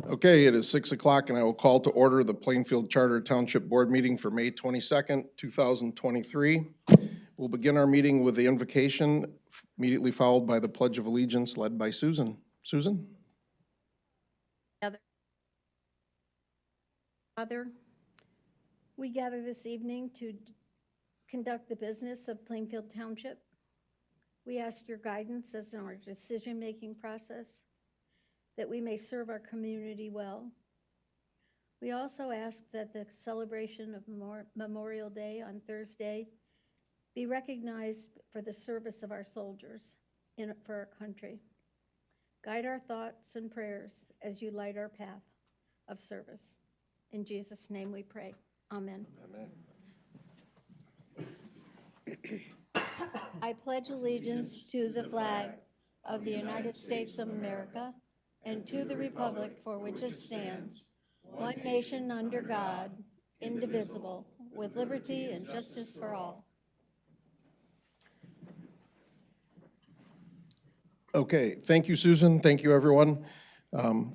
Okay, it is 6 o'clock and I will call to order the Plainfield Charter Township Board meeting for May 22nd, 2023. We'll begin our meeting with the invocation, immediately followed by the Pledge of Allegiance led by Susan. Susan? Father, we gather this evening to conduct the business of Plainfield Township. We ask your guidance as in our decision-making process, that we may serve our community well. We also ask that the celebration of Memorial Day on Thursday be recognized for the service of our soldiers for our country. Guide our thoughts and prayers as you light our path of service. In Jesus' name we pray. Amen. Amen. I pledge allegiance to the flag of the United States of America and to the republic for which it stands, one nation under God, indivisible, with liberty and justice for all. Okay, thank you, Susan. Thank you, everyone.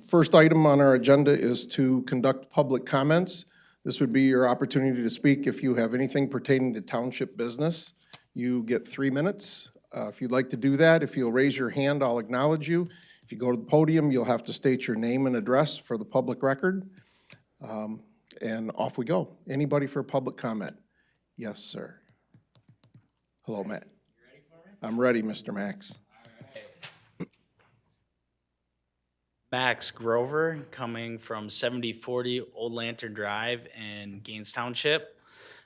First item on our agenda is to conduct public comments. This would be your opportunity to speak if you have anything pertaining to township business. You get 3 minutes. If you'd like to do that, if you'll raise your hand, I'll acknowledge you. If you go to the podium, you'll have to state your name and address for the public record. And off we go. Anybody for public comment? Yes, sir. Hello, Matt. You ready for me? I'm ready, Mr. Max. Max Grover, coming from 7040 Old Lantern Drive in Gaines Township.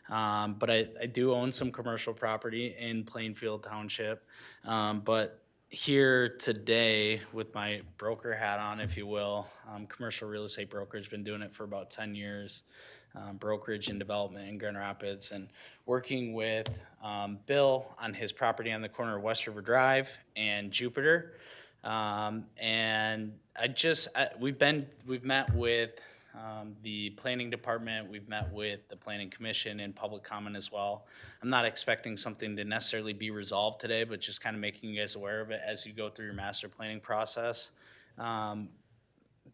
But I do own some commercial property in Plainfield Township. But here today with my broker hat on, if you will, commercial real estate brokerage, been doing it for about 10 years. Brokerage and development in Grand Rapids, and working with Bill on his property on the corner of West River Drive and Jupiter. And we've met with the planning department, we've met with the planning commission and public comment as well. I'm not expecting something to necessarily be resolved today, but just kind of making you guys aware of it as you go through your master planning process.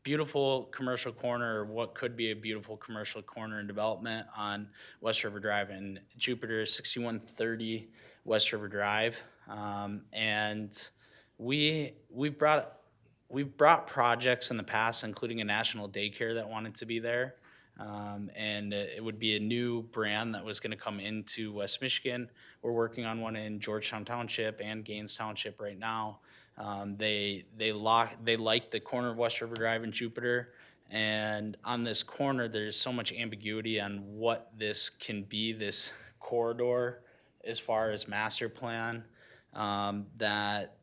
Beautiful commercial corner, or what could be a beautiful commercial corner in development on West River Drive in Jupiter, 6130 West River Drive. And we've brought projects in the past, including a national daycare that wanted to be there. And it would be a new brand that was going to come into West Michigan. We're working on one in Georgetown Township and Gaines Township right now. They like the corner of West River Drive and Jupiter. And on this corner, there's so much ambiguity on what this can be, this corridor, as far as master plan, that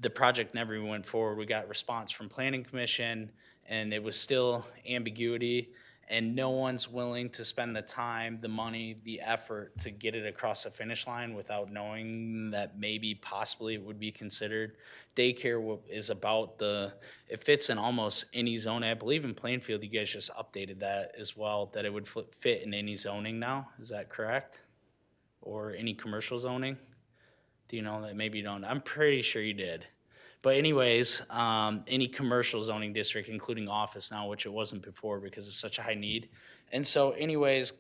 the project never even went forward. We got response from Planning Commission, and it was still ambiguity, and no one's willing to spend the time, the money, the effort to get it across the finish line without knowing that maybe possibly it would be considered. Daycare is about it fits in almost any zone. I believe in Plainfield, you guys just updated that as well, that it would fit in any zoning now. Is that correct? Or any commercial zoning? Do you know that? Maybe you don't. I'm pretty sure you did. But anyways, any commercial zoning district, including office now, which it wasn't before because it's such a high need. And so anyways,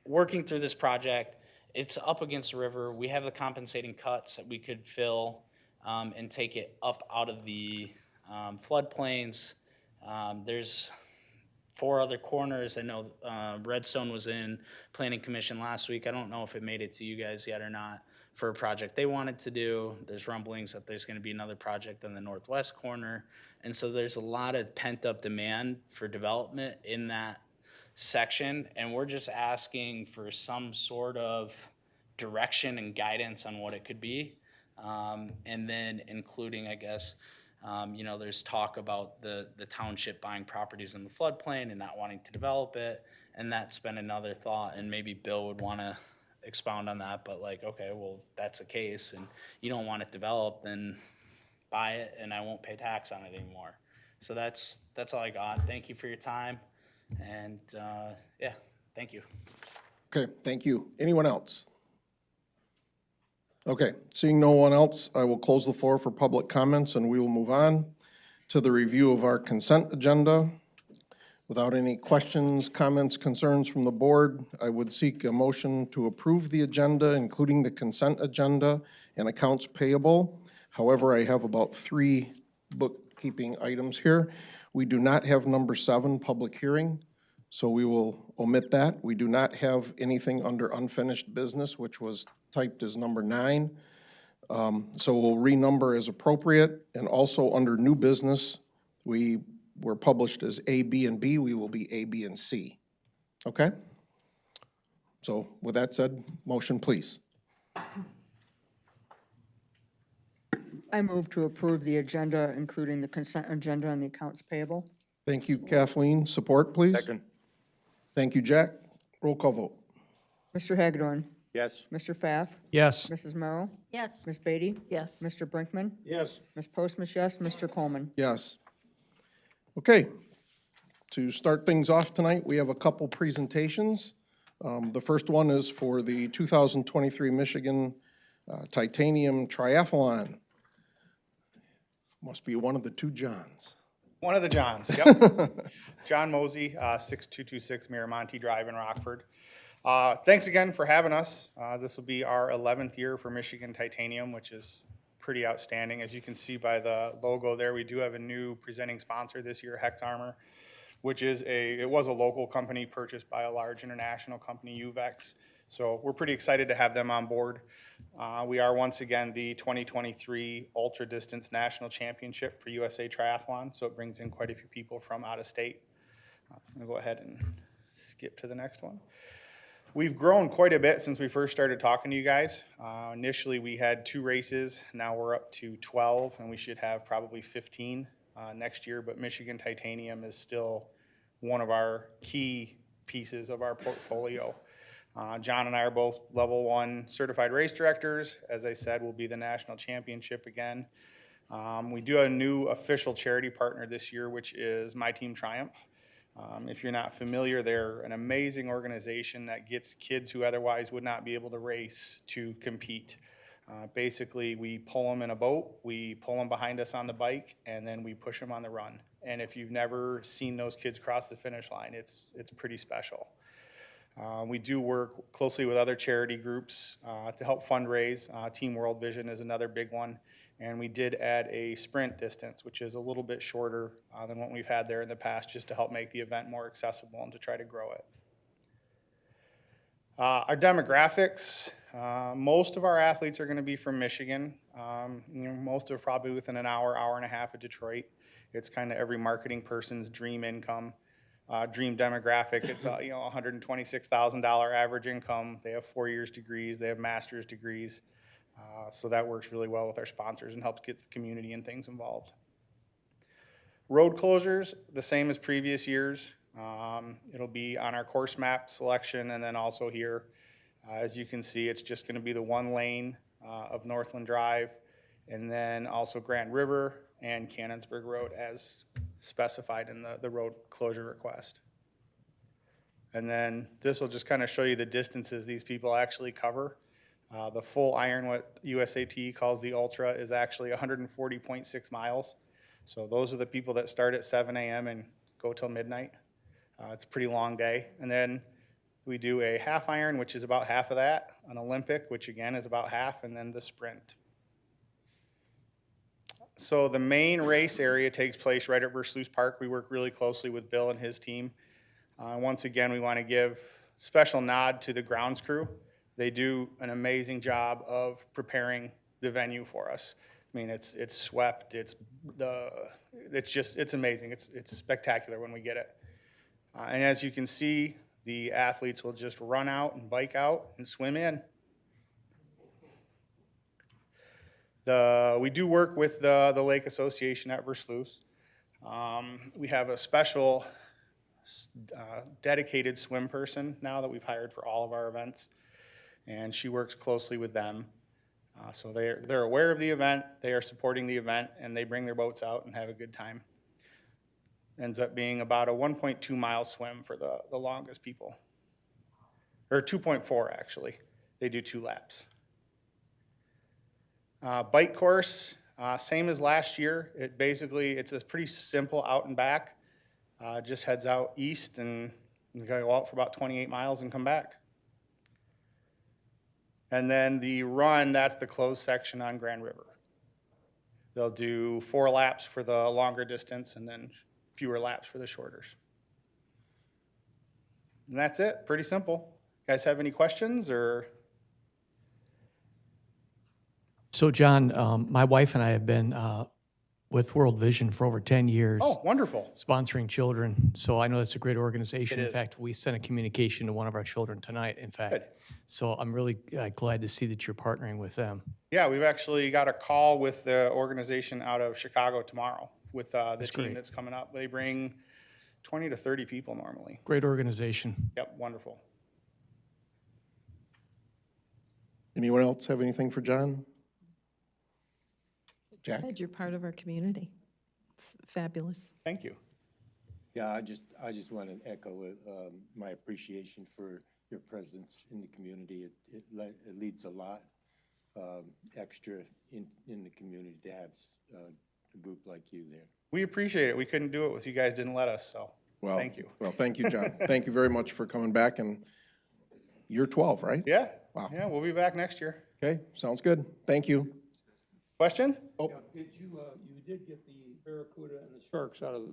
working through this project, it's up against the river. We have the compensating cuts that we could fill and take it up out of the floodplains. There's 4 other corners. I know Redstone was in Planning Commission last week. I don't know if it made it to you guys yet or not for a project they wanted to do. There's rumblings that there's gonna be another project on the northwest corner. And so there's a lot of pent up demand for development in that section. And we're just asking for some sort of direction and guidance on what it could be. And then including, I guess, there's talk about the township buying properties in the floodplain and not wanting to develop it. And that's been another thought, and maybe Bill would wanna expound on that, but like, okay, well, if that's the case and you don't want it developed, then buy it and I won't pay tax on it anymore. So that's all I got. Thank you for your time. And yeah, thank you. Okay, thank you. Anyone else? Okay, seeing no one else, I will close the floor for public comments and we will move on to the review of our consent agenda. Without any questions, comments, concerns from the board, I would seek a motion to approve the agenda, including the consent agenda and accounts payable. However, I have about 3 bookkeeping items here. We do not have number 7, public hearing, so we will omit that. We do not have anything under unfinished business, which was typed as number 9. So we'll renumber as appropriate. And also under new business, we were published as A, B, and B. We will be A, B, and C. Okay? So with that said, motion, please. I move to approve the agenda, including the consent agenda and the accounts payable. Thank you, Kathleen. Support, please. Second. Thank you, Jack. Roll call vote. Mr. Hagedorn. Yes. Mr. Pfaff. Yes. Mrs. Merrill. Yes. Ms. Beatty. Yes. Mr. Brinkman. Yes. Ms. Postma, yes. Mr. Coleman. Yes. Okay. To start things off tonight, we have a couple presentations. The first one is for the 2023 Michigan Titanium Triathlon. Must be one of the 2 Johns. One of the Johns, yep. John Mosey, 6226 Miramonte Drive in Rockford. Thanks again for having us. This will be our 11th year for Michigan Titanium, which is pretty outstanding. As you can see by the logo there, we do have a new presenting sponsor this year, Hex Armor, which is it was a local company purchased by a large international company, UVEX. So we're pretty excited to have them on board. We are once again the 2023 Ultra Distance National Championship for USA Triathlon, so it brings in quite a few people from out of state. I'm gonna go ahead and skip to the next one. We've grown quite a bit since we first started talking to you guys. Initially, we had 2 races. Now we're up to 12, and we should have probably 15 next year. But Michigan Titanium is still one of our key pieces of our portfolio. John and I are both level 1 certified race directors. As I said, we'll be the national championship again. We do have a new official charity partner this year, which is My Team Triumph. If you're not familiar, they're an amazing organization that gets kids who otherwise would not be able to race to compete. Basically, we pull them in a boat, we pull them behind us on the bike, and then we push them on the run. And if you've never seen those kids cross the finish line, it's pretty special. We do work closely with other charity groups to help fundraise. Team World Vision is another big one. And we did add a sprint distance, which is a little bit shorter than what we've had there in the past, just to help make the event more accessible and to try to grow it. Our demographics, most of our athletes are going to be from Michigan. Most of probably within an hour, hour and a half of Detroit. It's kind of every marketing person's dream income. Dream demographic, it's $126,000 average income. They have 4 years degrees, they have master's degrees. So that works really well with our sponsors and helps get the community and things involved. Road closures, the same as previous years. It'll be on our course map selection, and then also here, as you can see, it's just gonna be the 1 lane of Northland Drive, and then also Grand River and Cannonsburg Road as specified in the road closure request. And then this will just kind of show you the distances these people actually cover. The full iron, what USAT calls the Ultra, is actually 140.6 miles. So those are the people that start at 7 a.m. and go till midnight. It's a pretty long day. And then we do a half iron, which is about half of that, an Olympic, which again is about half, and then the sprint. So the main race area takes place right at Versluis Park. We work really closely with Bill and his team. Once again, we want to give special nod to the grounds crew. They do an amazing job of preparing the venue for us. I mean, it's swept. It's amazing. It's spectacular when we get it. And as you can see, the athletes will just run out and bike out and swim in. We do work with the Lake Association at Versluis. We have a special dedicated swim person now that we've hired for all of our events, and she works closely with them. So they're aware of the event, they are supporting the event, and they bring their boats out and have a good time. Ends up being about a 1.2 mile swim for the longest people. Or 2.4 actually. They do 2 laps. Bike course, same as last year. It's a pretty simple out and back. Just heads out east and you gotta go out for about 28 miles and come back. And then the run, that's the closed section on Grand River. They'll do 4 laps for the longer distance and then fewer laps for the shorters. And that's it, pretty simple. You guys have any questions or? So John, my wife and I have been with World Vision for over 10 years. Oh, wonderful. Sponsoring children. So I know that's a great organization. It In is. fact, we sent a communication to one of our children tonight, in fact. Good. So I'm really glad to see that you're partnering with them. Yeah, we've actually got a call with the organization out of Chicago tomorrow with the team great. that's coming up. They bring 20 to 30 people normally. Great organization. Yep, wonderful. Anyone else have anything for John? Jack? Glad you're part of our community. It's fabulous. Thank you. Yeah, I just want to echo my appreciation for your presence in the community. It leads a lot extra in the community to have a group like you there. We appreciate it. We couldn't do it if you guys didn't let us, so Well, thank you. Well, thank you, John. Thank you very much for coming back, and you're 12, right? Yeah. Wow. Yeah, we'll be back next year. Okay, sounds good. Thank you. Question? Oh, Did you did get the barracuda and the sharks out of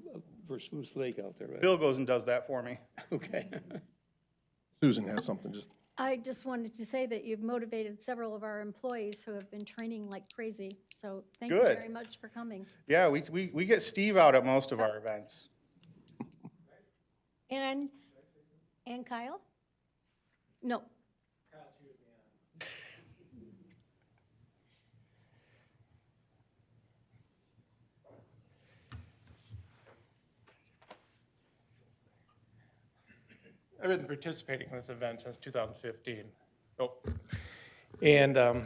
Versus Lake out there, right? Bill goes and does that for me. Okay. Susan has something, just, I just wanted to say that you've motivated several of our employees who have been training like crazy. So thank you Good. very much for coming. Yeah, we get Steve out at most of our events. And Kyle? No. I've been participating in this event since 2015. Oh. And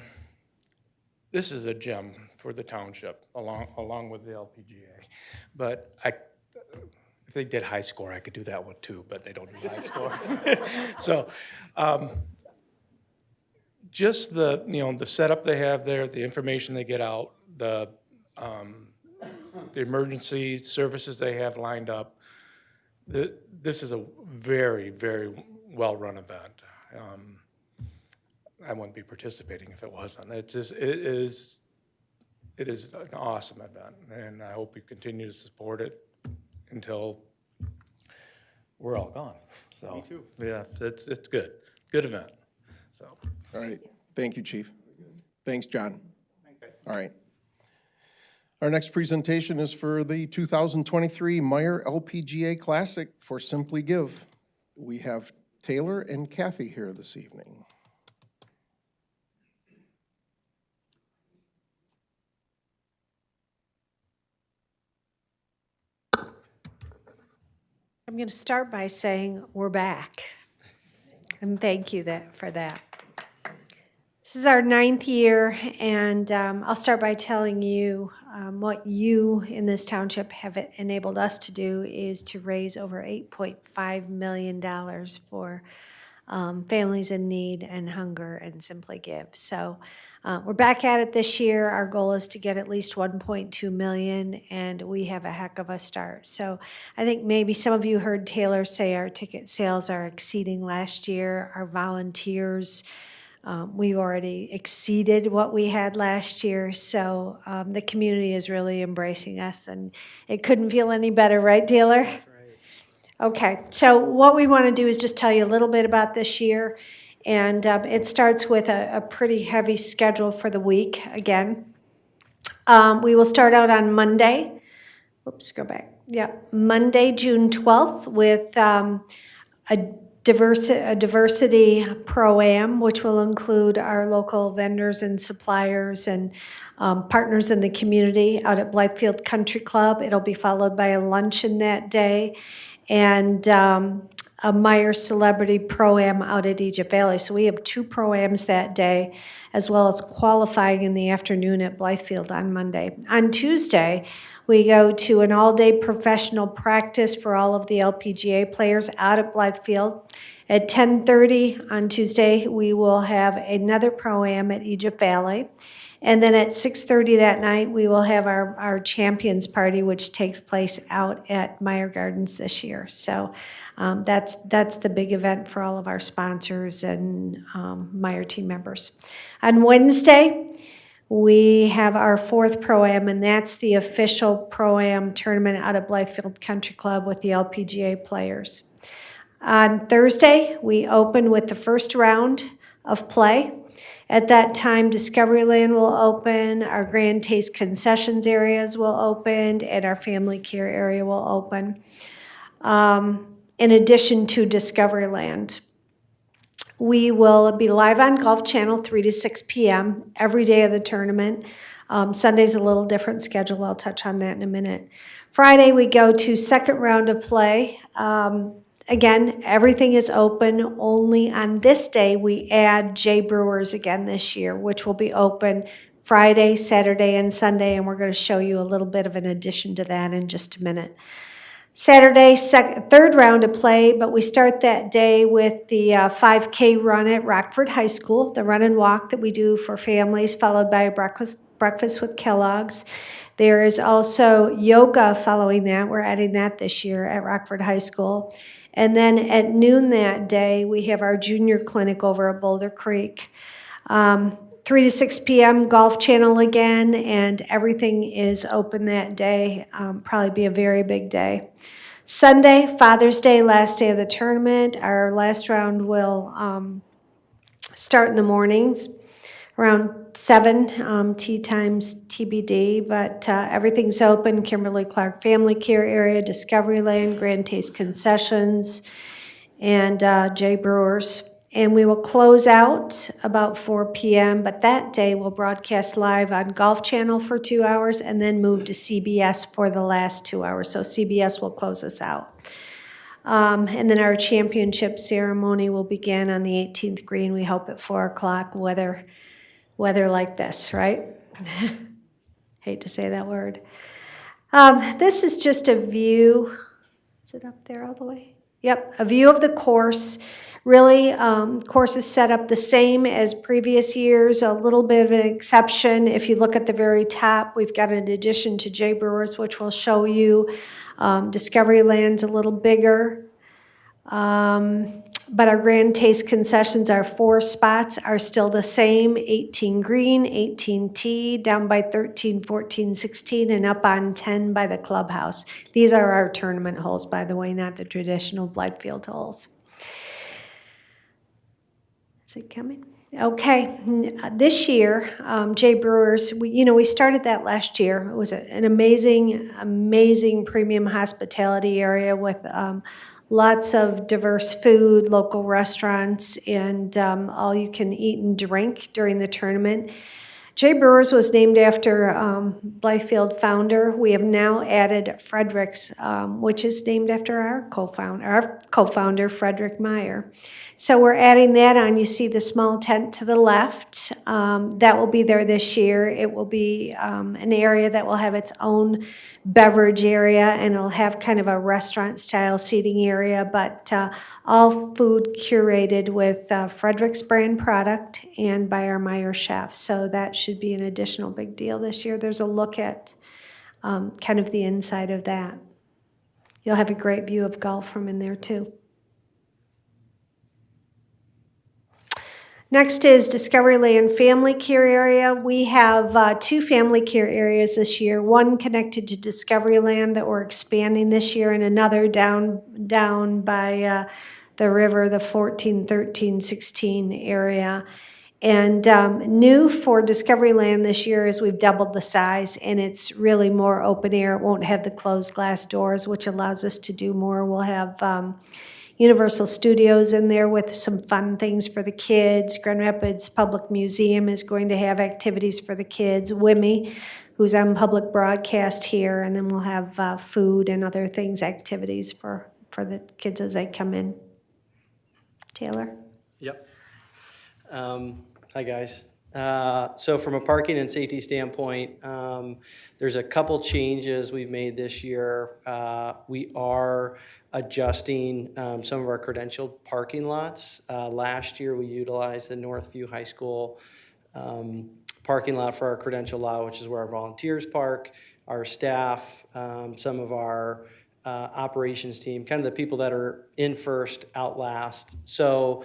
this is a gem for the township, along with the LPGA. But if they did high score, I could do that one too, but they don't do high score. So just the setup they have there, the information they get out, the emergency services they have lined up. This is a very, very well-run event. I wouldn't be participating if it wasn't. It is an awesome event, and I hope you continue to support it until we're all gone. So, Me too. Yeah, it's good. Good event. So. all right. Thank you, Chief. Thanks, John. Thanks, guys. All right. Our next presentation is for the 2023 Meyer LPGA Classic for Simply Give. We have Taylor and Kathy here this evening. I'm going to start by saying we're back, and thank you for that. This is our 9th year, and I'll start by telling you what you in this township have enabled us to do is to raise over $8.5 million for families in need and hunger and Simply Give. So we're back at it this year. Our goal is to get at least 1.2 million, and we have a heck of a start. So I think maybe some of you heard Taylor say our ticket sales are exceeding last year. Our volunteers, we've already exceeded what we had last year. So the community is really embracing us, and it couldn't feel any better, right, Taylor? That's right. Okay, so what we want to do is just tell you a little bit about this year. And it starts with a pretty heavy schedule for the week again. We will start out on Monday. Oops, go back. Yeah, Monday, June 12th with a diversity pro-am, which will include our local vendors and suppliers and partners in the community out at Plainfield Country Club. It'll be followed by a luncheon that day. And a Meyer Celebrity Pro-Am out at Egypt Valley. So we have 2 Pro-Ams that day, as well as qualifying in the afternoon at Blythefield on Monday. On Tuesday, we go to an all-day professional practice for all of the LPGA players out at Blythefield. At 10:30 on Tuesday, we will have another Pro-Am at Egypt Valley. And then at 6:30 that night, we will have our Champions Party, which takes place out at Meyer Gardens this year. So that's the big event for all of our sponsors and Meyer team members. On Wednesday, we have our 4th Pro-Am, and that's the official Pro-Am tournament out at Plainfield Country Club with the LPGA players. On Thursday, we open with the first round of play. At that time, Discoveryland will open, our Grand Taste concessions areas will open, and our family care area will open, in addition to Discoveryland. We will be live on Golf Channel 3 to 6 p.m. every day of the tournament. Sunday's a little different schedule. I'll touch on that in a minute. Friday, we go to second round of play. Again, everything is open. Only on this day, we add J Brewers again this year, which will be open Friday, Saturday, and Sunday, and we're going to show you a little bit of an addition to that in just a minute. Saturday, third round of play, but we start that day with the 5K run at Rockford High School, the run and walk that we do for families, followed by a breakfast with Kellogg's. There is also yoga following that. We're adding that this year at Rockford High School. And then at noon that day, we have our junior clinic over at Boulder Creek. 3 to 6 p.m. Golf Channel again, and everything is open that day. Probably be a very big day. Sunday, Father's Day, last day of the tournament. Our last round will start in the mornings around 7, tee times TBD, but everything's open. Kimberly-Clark Family Care Area, Discoveryland, Grand Taste Concessions, and J Brewers. And we will close out about 4 p.m., but that day we'll broadcast live on Golf Channel for 2 hours and then move to CBS for the last 2 hours. So CBS will close us out. And then our championship ceremony will begin on the 18th green, we hope at 4 o'clock, weather like this, right? Hate to say that word. This is just a view. Is it up there all the way? Yep, a view of the course. Really, course is set up the same as previous years, a little bit of an exception. If you look at the very top, we've got an addition to J Brewers, which will show you Discoveryland's a little bigger. But our Grand Taste concessions, our 4 spots are still the same, 18 green, 18 tee, down by 13, 14, 16, and up on 10 by the clubhouse. These are our tournament holes, by the way, not the traditional Plainfield holes. Is it coming? Okay, this year, J Brewers, we started that last year. It was an amazing premium hospitality area with lots of diverse food, local restaurants, and all you can eat and drink during the tournament. J Brewers was named after Plainfield founder. We have now added Frederick's, which is named after our co-founder, Frederick Meyer. So we're adding that on. You see the small tent to the left. That will be there this year. It will be an area that will have its own beverage area, and it'll have kind of a restaurant-style seating area, but all food curated with Frederick's brand product and by our Meyer chefs. So that should be an additional big deal this year. There's a look at kind of the inside of that. You'll have a great view of golf from in there, too. Next is Discoveryland Family Care Area. We have 2 family care areas this year, one connected to Discoveryland that we're expanding this year, and another down by the river, the 14, 13, 16 area. And new for Discoveryland this year is we've doubled the size, and it's really more open air. It won't have the closed glass doors, which allows us to do more. We'll have Universal Studios in there with some fun things for the kids. Grand Rapids Public Museum is going to have activities for the kids. WIMI, who's on public broadcast here, and then we'll have food and other things, activities for the kids as they come in. Taylor? Yep. Hi, guys. So from a parking and safety standpoint, there's a couple changes we've made this year. We are adjusting some of our credentialed parking lots. Last year, we utilized the Northview High School parking lot for our credential lot, which is where our volunteers park, our staff, some of our operations team, kind of the people that are in first, out last. So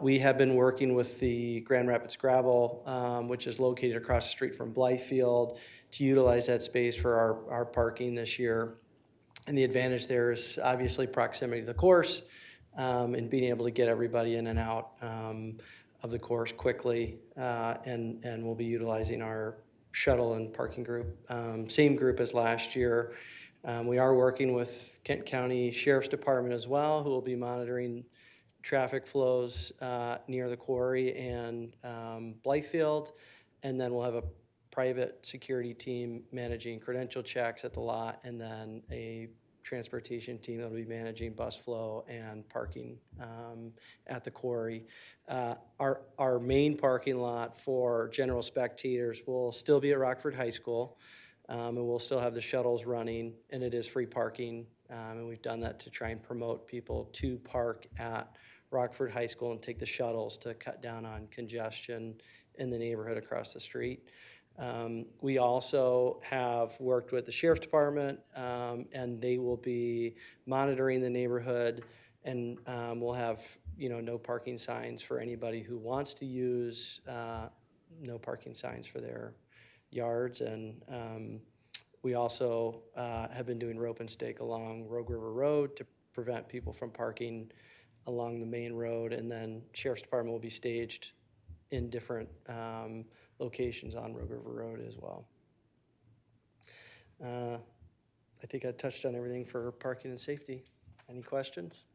we have been working with the Grand Rapids Gravel, which is located across the street from Plainfield, to utilize that space for our parking this year. And the advantage there is obviously proximity to the course, and being able to get everybody in and out of the course quickly. And we'll be utilizing our shuttle and parking group, same group as last year. We are working with Kent County Sheriff's Department as well, who will be monitoring traffic flows near the quarry and Blythefield. And then we'll have a private security team managing credential checks at the lot, and then a transportation team that will be managing bus flow and parking at the quarry. Our main parking lot for general spectators will still be at Rockford High School, and we'll still have the shuttles running, and it is free parking. And we've done that to try and promote people to park at Rockford High School and take the shuttles to cut down on congestion in the neighborhood across the street. We also have worked with the Sheriff's Department, and they will be monitoring the neighborhood, and we'll have, no parking signs for anybody who wants to use, no parking signs for their yards. And we also have been doing rope and stake along Rogue River Road to prevent people from parking along the main road. And then Sheriff's Department will be staged in different locations on Rogue River Road as well. I think I touched on everything for parking and safety. Any questions?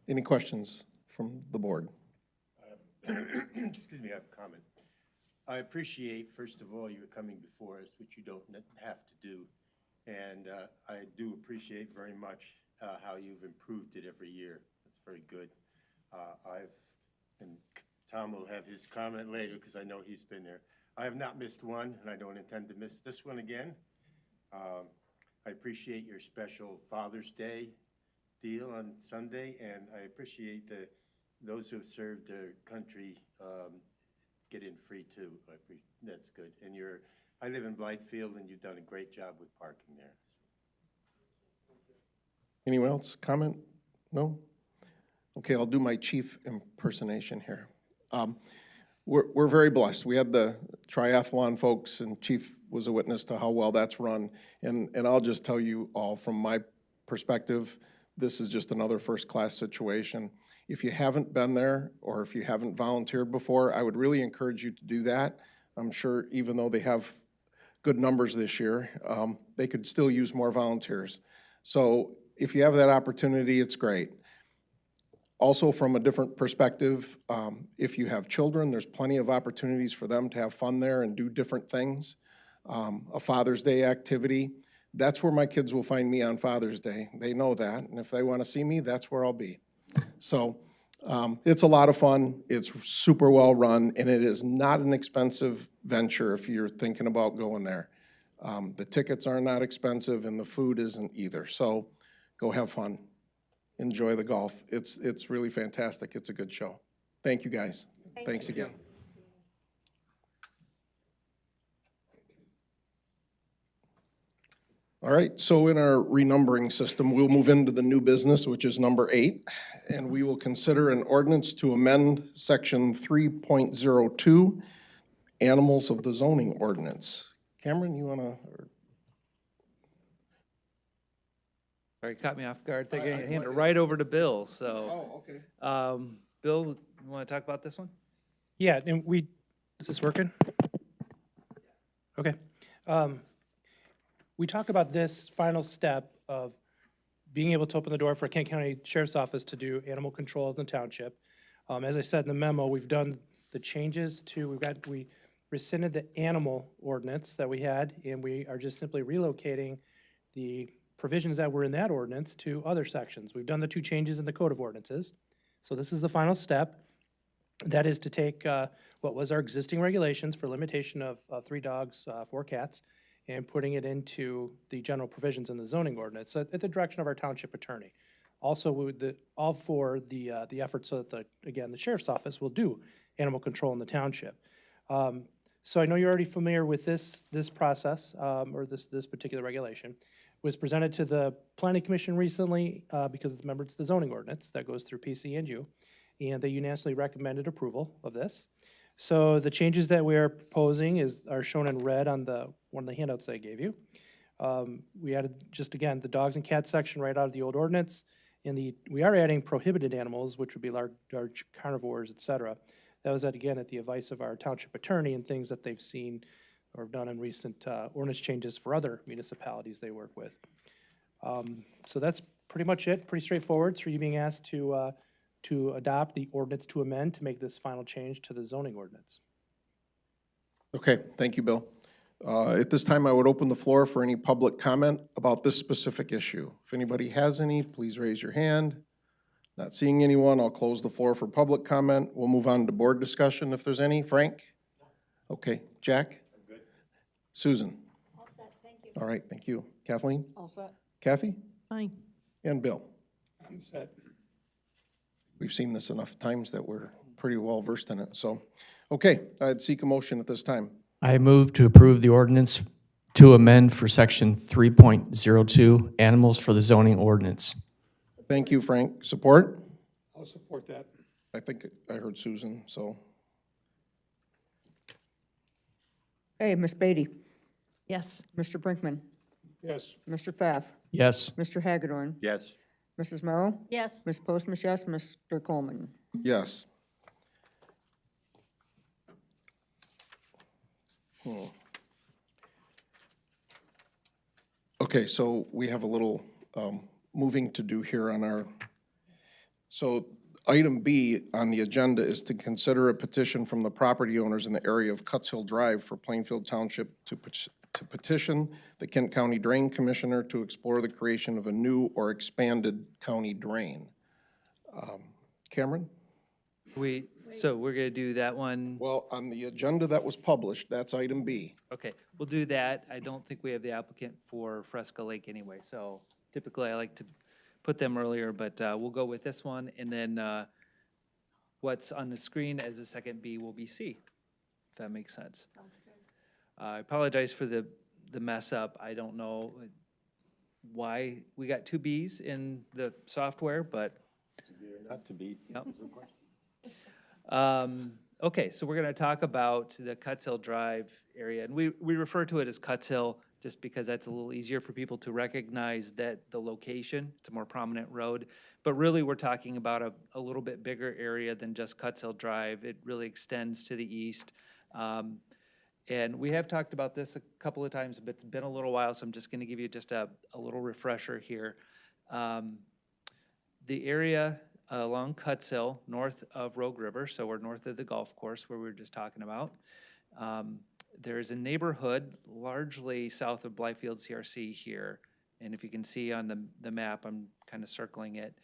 Any questions from the board? Excuse me, I have a comment. I appreciate, first of all, you're coming before us, which you don't have to do. And I do appreciate very much how you've improved it every year. That's very good. And Tom will have his comment later because I know he's been there. I have not missed one, and I don't intend to miss this one again. I appreciate your special Father's Day deal on Sunday, and I appreciate those who have served their country get in free too. That's good. And I live in Blythefield, and you've done a great job with parking there. Anyone else comment? No? Okay, I'll do my chief impersonation here. We're very blessed. We had the triathlon folks, and Chief was a witness to how well that's run. And I'll just tell you all, from my perspective, this is just another first-class situation. If you haven't been there, or if you haven't volunteered before, I would really encourage you to do that. I'm sure even though they have good numbers this year, they could still use more volunteers. So if you have that opportunity, it's great. Also, from a different perspective, if you have children, there's plenty of opportunities for them to have fun there and do different things. A Father's Day activity, that's where my kids will find me on Father's Day. They know that, and if they want to see me, that's where I'll be. So it's a lot of fun. It's super well run, and it is not an expensive venture if you're thinking about going there. The tickets are not expensive, and the food isn't either. So go have fun. Enjoy the golf. It's really fantastic. It's a good show. Thank you, guys. Thanks again. All right, so in our renumbering system, we'll move into the new business, which is number 8, and we will consider an ordinance to amend section 3.02, animals of the zoning ordinance. Cameron, you want to? Sorry, caught me off guard. I hand it right over to Bill, so. Oh, okay. Bill, you want to talk about this one? Yeah, and is this working? Okay. We talk about this final step of being able to open the door for Kent County Sheriff's Office to do animal control in the township. As I said in the memo, we've done the changes to, we rescinded the animal ordinance that we had, and we are just simply relocating the provisions that were in that ordinance to other sections. We've done the 2 changes in the Code of Ordinances. So this is the final step. That is to take what was our existing regulations for limitation of 3 dogs, 4 cats, and putting it into the general provisions in the zoning ordinance at the direction of our township attorney. also all for the effort so that again, the sheriff's office will do animal control in the township. So I know you're already familiar with this process, or this particular regulation. It was presented to the planning commission recently, because it's membered to the zoning ordinance that goes through PC&U, and they unanimously recommended approval of this. So the changes that we are proposing are shown in red on one of the handouts I gave you. We added, just again, the dogs and cats section right out of the old ordinance. We are adding prohibited animals, which would be large carnivores, et cetera. That was again at the advice of our township attorney and things that they've seen or done in recent ordinance changes for other municipalities they work with. So that's pretty much it, pretty straightforward. So you're being asked to adopt the ordinance to amend to make this final change to the zoning ordinance. Okay, thank you, Bill. At this time, I would open the floor for any public comment about this specific issue. If anybody has any, please raise your hand. Not seeing anyone, I'll close the floor for public comment. We'll move on to board discussion if there's any. Frank? Okay, Jack? I'm good. Susan? All set, thank you. All right, thank you. Kathleen? All set. Kathy? Fine. And Bill? I'm set. We've seen this enough times that we're pretty well versed in it, so. Okay, I'd seek a motion at this time. I move to approve the ordinance to amend for section 3.02, animals for the zoning ordinance. Thank you, Frank. Support? I'll support that. I think I heard Susan, so. Hey, Ms. Beatty, Yes. Mr. Brinkman, Yes. Mr. Pfaff, Yes. Mr. Hagedorn, Yes. Mrs. Merrill, Yes, Ms. Postma, yes, Mr. Coleman. Yes. Okay, so we have a little moving to do here on our, so item B on the agenda is to consider a petition from the property owners in the area of Cuts Hill Drive for Plainfield Township to petition the Kent County Drain Commissioner to explore the creation of a new or expanded county drain. Cameron? So we're gonna do that one. Well, on the agenda that was published, that's item B. Okay, we'll do that. I don't think we have the applicant for Fresca Lake anyway, so typically I like to put them earlier, but we'll go with this one, and then what's on the screen as a second B will be C, if that makes sense. I apologize for the mess up. I don't know why we got two Bs in the software, but. Not to be. Yep. Okay, so we're gonna talk about the Cuts Hill Drive area, and we refer to it as Cuts Hill just because that's a little easier for people to recognize that the location. It's a more prominent road, but really we're talking about a little bit bigger area than just Cuts Hill Drive. It really extends to the east. And we have talked about this a couple of times, but it's been a little while, so I'm just gonna give you just a little refresher here. The area along Cuts Hill, north of Rogue River, so we're north of the golf course where we were just talking about. There's a neighborhood largely south of Blythefield CRC here, and if you can see on the map, I'm kind of circling it.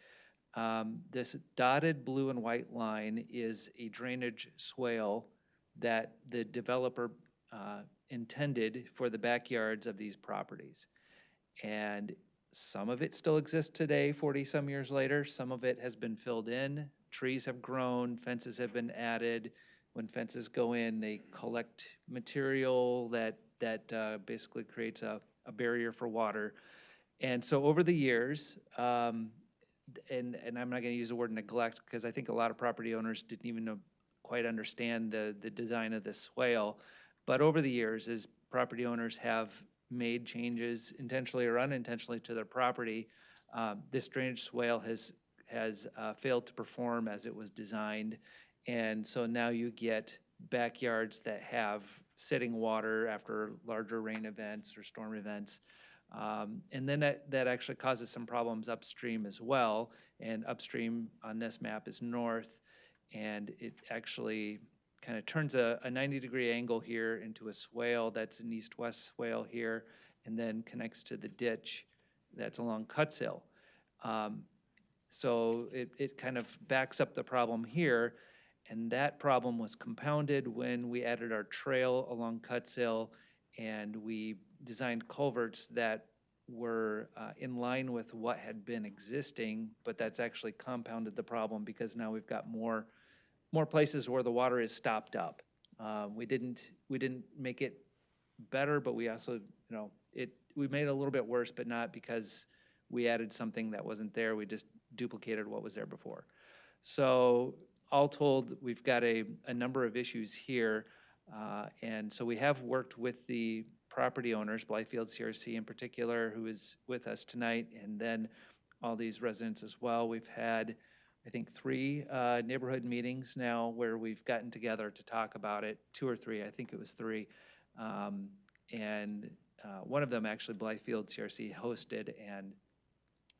This dotted blue and white line is a drainage swale that the developer intended for the backyards of these properties. And some of it still exists today, 40-some years later. Some of it has been filled in. Trees have grown, fences have been added. When fences go in, they collect material that basically creates a barrier for water. And so over the years, and I'm not gonna use the word neglect, because I think a lot of property owners didn't even quite understand the design of this swale. But over the years, as property owners have made changes intentionally or unintentionally to their property, this drainage swale has failed to perform as it was designed. And so now you get backyards that have sitting water after larger rain events or storm events. And then that actually causes some problems upstream as well. And upstream on this map is north, and it actually kind of turns a 90-degree angle here into a swale that's an east-west swale here, and then connects to the ditch that's along Cuts Hill. So it kind of backs up the problem here, and that problem was compounded when we added our trail along Cuts Hill, and we designed culverts that were in line with what had been existing, but that's actually compounded the problem because now we've got more places where the water is stopped up. We didn't make it better, but we also, we made it a little bit worse, but not because we added something that wasn't there. We just duplicated what was there before. So all told, we've got a number of issues here. And so we have worked with the property owners, Blythefield CRC in particular, who is with us tonight, and then all these residents as well. We've had, I think, 3 neighborhood meetings now where we've gotten together to talk about it, 2 or 3, I think it was 3. And one of them actually Blythefield CRC hosted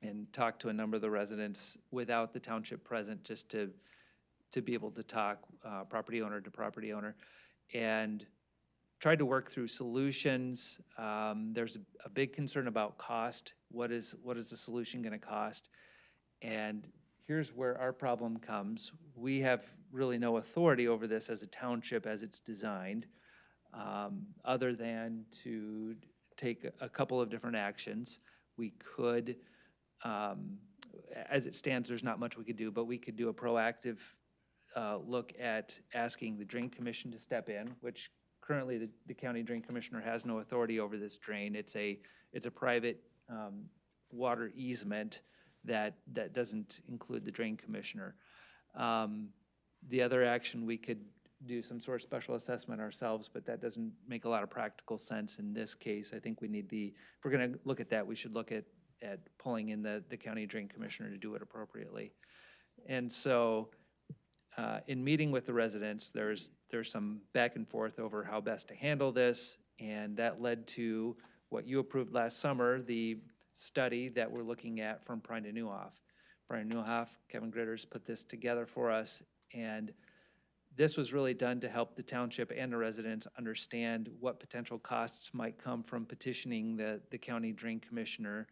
and talked to a number of the residents without the township present, just to be able to talk property owner to property owner, and tried to work through solutions. There's a big concern about cost. What is the solution going to cost? And here's where our problem comes. We have really no authority over this as a township as it's designed, other than to take a couple of different actions. We could, as it stands, there's not much we could do, but we could do a proactive look at asking the Drain Commission to step in, which currently the County Drain Commissioner has no authority over this drain. It's a private water easement that doesn't include the Drain Commissioner. The other action, we could do some sort of special assessment ourselves, but that doesn't make a lot of practical sense in this case. I think we need if we're gonna look at that, we should look at pulling in the County Drain Commissioner to do it appropriately. And so in meeting with the residents, there's some back and forth over how best to handle this, and that led to what you approved last summer, the study that we're looking at from Prine de Nieuwhof. Prine de Nieuwhof, Kevin Gritter's put this together for us, and this was really done to help the township and the residents understand what potential costs might come from petitioning the County Drain Commissioner.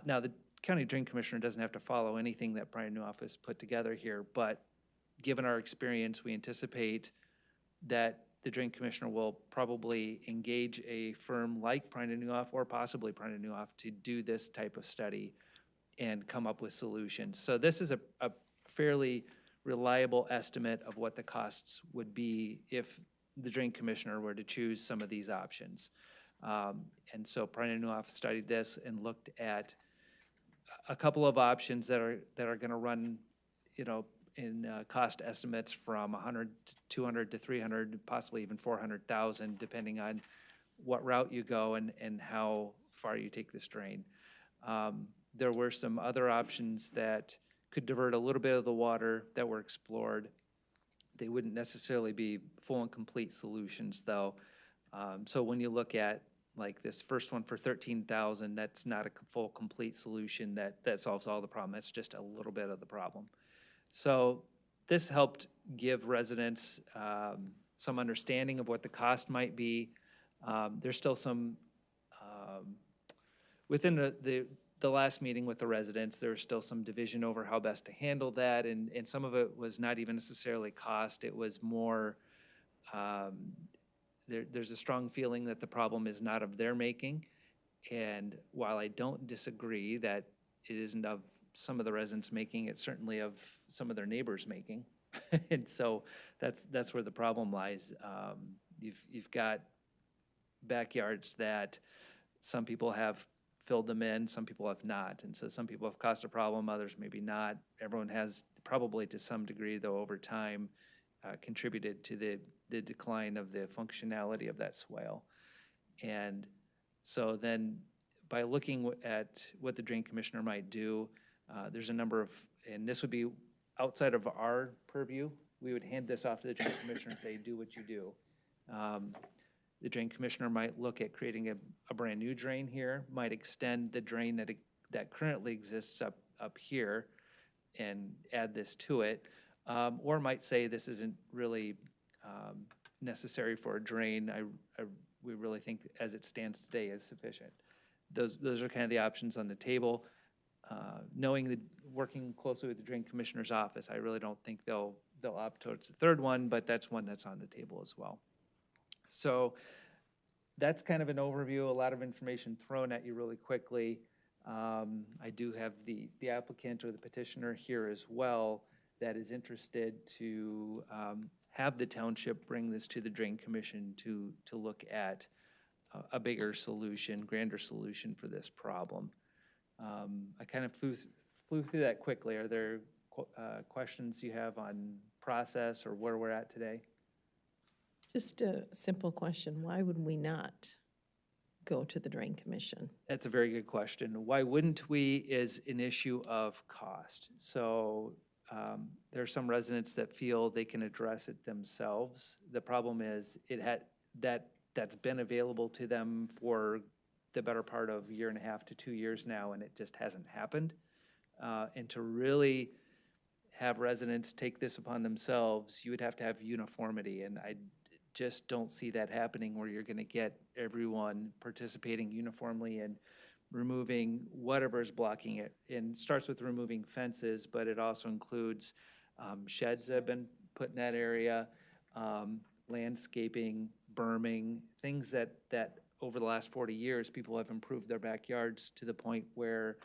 Now, the County Drain Commissioner doesn't have to follow anything that Prine de Nieuwhof has put together here, but given our experience, we anticipate that the Drain Commissioner will probably engage a firm like Prine de Nieuwhof or possibly Prine de Nieuwhof to do this type of study and come up with solutions. So this is a fairly reliable estimate of what the costs would be if the Drain Commissioner were to choose some of these options. And so Prine de Nieuwhof studied this and looked at a couple of options that are going to run, in cost estimates from 100 to 200 to 300, possibly even 400,000, depending on what route you go and how far you take this drain. There were some other options that could divert a little bit of the water that were explored. They wouldn't necessarily be full and complete solutions, though. So when you look at like this first one for 13,000, that's not a full complete solution that solves all the problem. That's just a little bit of the problem. So this helped give residents some understanding of what the cost might be. There's still some, within the last meeting with the residents, there was still some division over how best to handle that, and some of it was not even necessarily cost. It was more, there's a strong feeling that the problem is not of their making, and while I don't disagree that it isn't of some of the residents making, it's certainly of some of their neighbors making. And so that's where the problem lies. You've got backyards that some people have filled them in, some people have not. And so some people have caused a problem, others maybe not. Everyone has probably to some degree, though, over time, contributed to the decline of the functionality of that swale. And so then by looking at what the Drain Commissioner might do, there's a number of, and this would be outside of our purview. We would hand this off to the Drain Commissioner and say, do what you do. The Drain Commissioner might look at creating a brand new drain here, might extend the drain that currently exists up here and add this to it, or might say this isn't really necessary for a drain. We really think as it stands today is sufficient. Those are kind of the options on the table. Working closely with the Drain Commissioner's office, I really don't think they'll opt towards the third one, but that's one that's on the table as well. So that's kind of an overview, a lot of information thrown at you really quickly. I do have the applicant or the petitioner here as well that is interested to have the township bring this to the Drain Commission to look at a bigger solution, grander solution for this problem. I kind of flew through that quickly. Are there questions you have on process or where we're at today? Just a simple question. Why would we not go to the Drain Commission? That's a very good question. Why wouldn't we is an issue of cost. So there are some residents that feel they can address it themselves. The problem is that's been available to them for the better part of a year and a half to 2 years now, and it just hasn't happened. And to really have residents take this upon themselves, you would have to have uniformity, and I just don't see that happening where you're gonna get everyone participating uniformly and removing whatever is blocking it. And it starts with removing fences, but it also includes sheds that have been put in that area, landscaping, berming, things that over the last 40 years, people have improved their backyards to the point where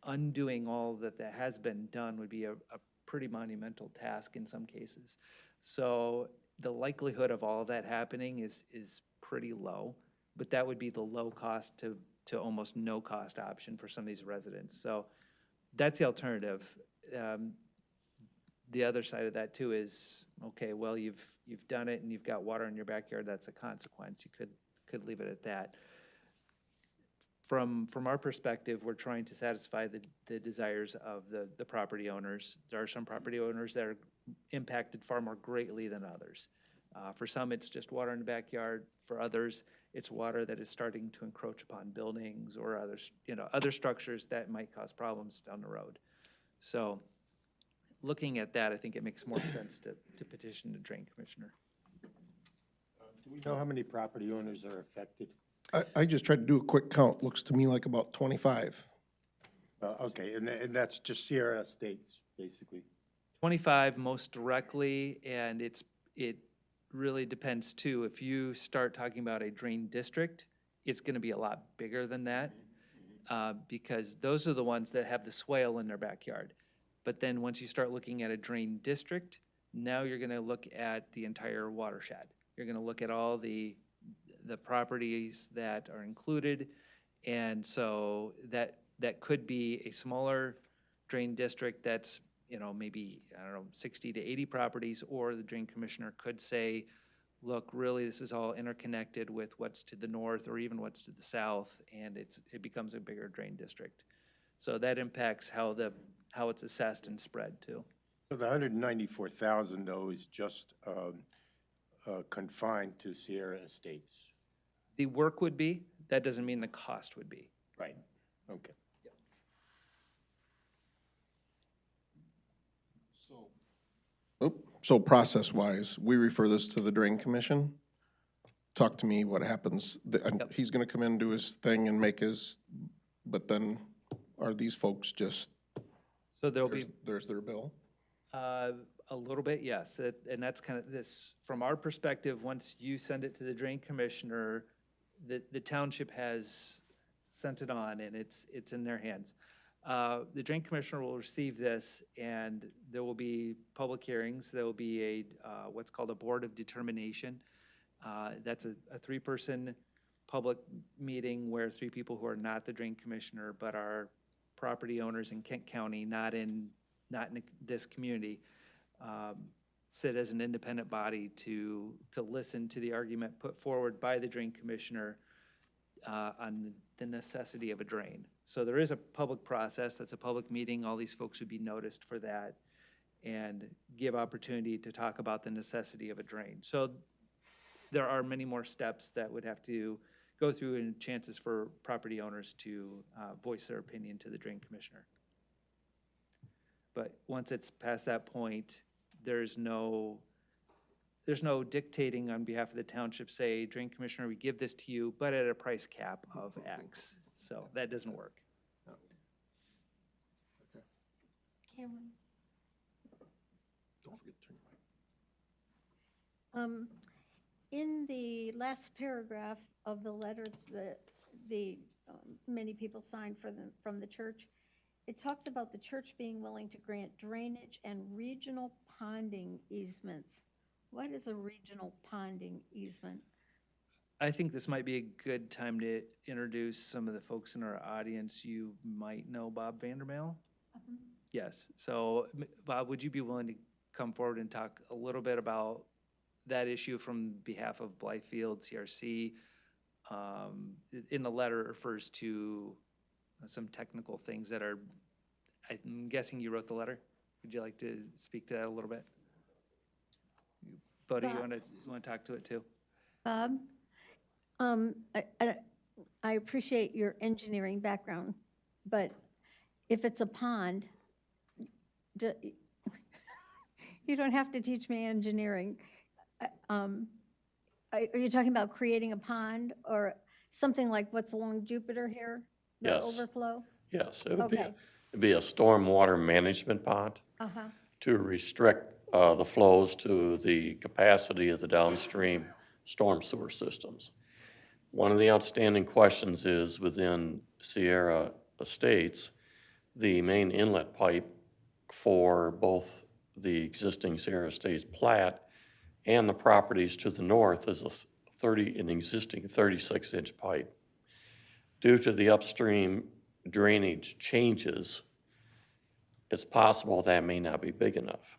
undoing all that has been done would be a pretty monumental task in some cases. So the likelihood of all of that happening is pretty low, but that would be the low cost to almost no cost option for some of these residents. So that's the alternative. The other side of that too is, okay, well, you've done it and you've got water in your backyard, that's a consequence. You could leave it at that. From our perspective, we're trying to satisfy the desires of the property owners. There are some property owners that are impacted far more greatly than others. For some, it's just water in the backyard. For others, it's water that is starting to encroach upon buildings or other structures that might cause problems down the road. So looking at that, I think it makes more sense to petition the Drain Commissioner. Do we know how many property owners are affected? I just tried to do a quick count. Looks to me like about 25. Okay, and that's just Sierra Estates, basically. 25 most directly, and it really depends too. If you start talking about a drain district, it's gonna be a lot bigger than that, because those are the ones that have the swale in their backyard. But then once you start looking at a drain district, now you're gonna look at the entire watershed. You're gonna look at all the properties that are included, and so that could be a smaller drain district that's, maybe, 60 to 80 properties, or the Drain Commissioner could say, look, really, this is all interconnected with what's to the north or even what's to the south, and it becomes a bigger drain district. So that impacts how it's assessed and spread too. So the 194,000 though is just confined to Sierra Estates? The work would be, that doesn't mean the cost would be. Right, okay. So process-wise, we refer this to the Drain Commission. Talk to me what happens. He's gonna come in and do his thing and make his, but then are these folks just, So there'll be there's their bill? a little bit, yes, and that's kind of this, from our perspective, once you send it to the Drain Commissioner, the township has sent it on and it's in their hands. The Drain Commissioner will receive this and there will be public hearings. There will be what's called a Board of Determination. That's a 3-person public meeting where 3 people who are not the Drain Commissioner but are property owners in Kent County, not in this community, sit as an independent body to listen to the argument put forward by the Drain Commissioner on the necessity of a drain. So there is a public process, that's a public meeting, all these folks would be noticed for that and give opportunity to talk about the necessity of a drain. So there are many more steps that would have to go through and chances for property owners to voice their opinion to the Drain Commissioner. But once it's past that point, there's no dictating on behalf of the township, say, Drain Commissioner, we give this to you, but at a price cap of X. So that doesn't work. Cameron? Don't forget to turn your mic. in the last paragraph of the letters that many people signed from the church, it talks about the church being willing to grant drainage and regional ponding easements. What is a regional ponding easement? I think this might be a good time to introduce some of the folks in our audience. You might know Bob Vandermeer. Yes. So, Bob, would you be willing to come forward and talk a little bit about that issue from behalf of Blythefield CRC? In the letter, it refers to some technical things that are, I'm guessing you wrote the letter. Would you like to speak to that a little bit? Bodie, you want to talk to it too? Bob, I appreciate your engineering background, but if it's a pond, you don't have to teach me engineering. Are you talking about creating a pond or something like what's along Jupiter here? The Yes. overflow? Yes, it would Okay. be a stormwater management pond Uh-huh. to restrict the flows to the capacity of the downstream storm sewer systems. One of the outstanding questions is within Sierra Estates, the main inlet pipe for both the existing Sierra Estates plat and the properties to the north is an existing 36-inch pipe. Due to the upstream drainage changes, it's possible that may not be big enough.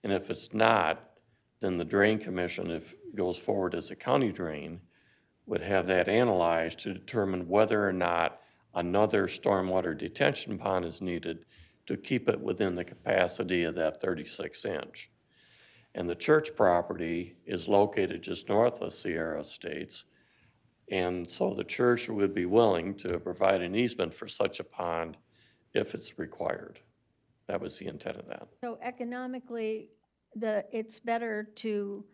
And if it's not, then the Drain Commission, if it goes forward as a county drain, would have that analyzed to determine whether or not another stormwater detention pond is needed to keep it within the capacity of that 36-inch. And the church property is located just north of Sierra Estates, and so the church would be willing to provide an easement for such a pond if it's required. That was the intent of that. So economically, it's better to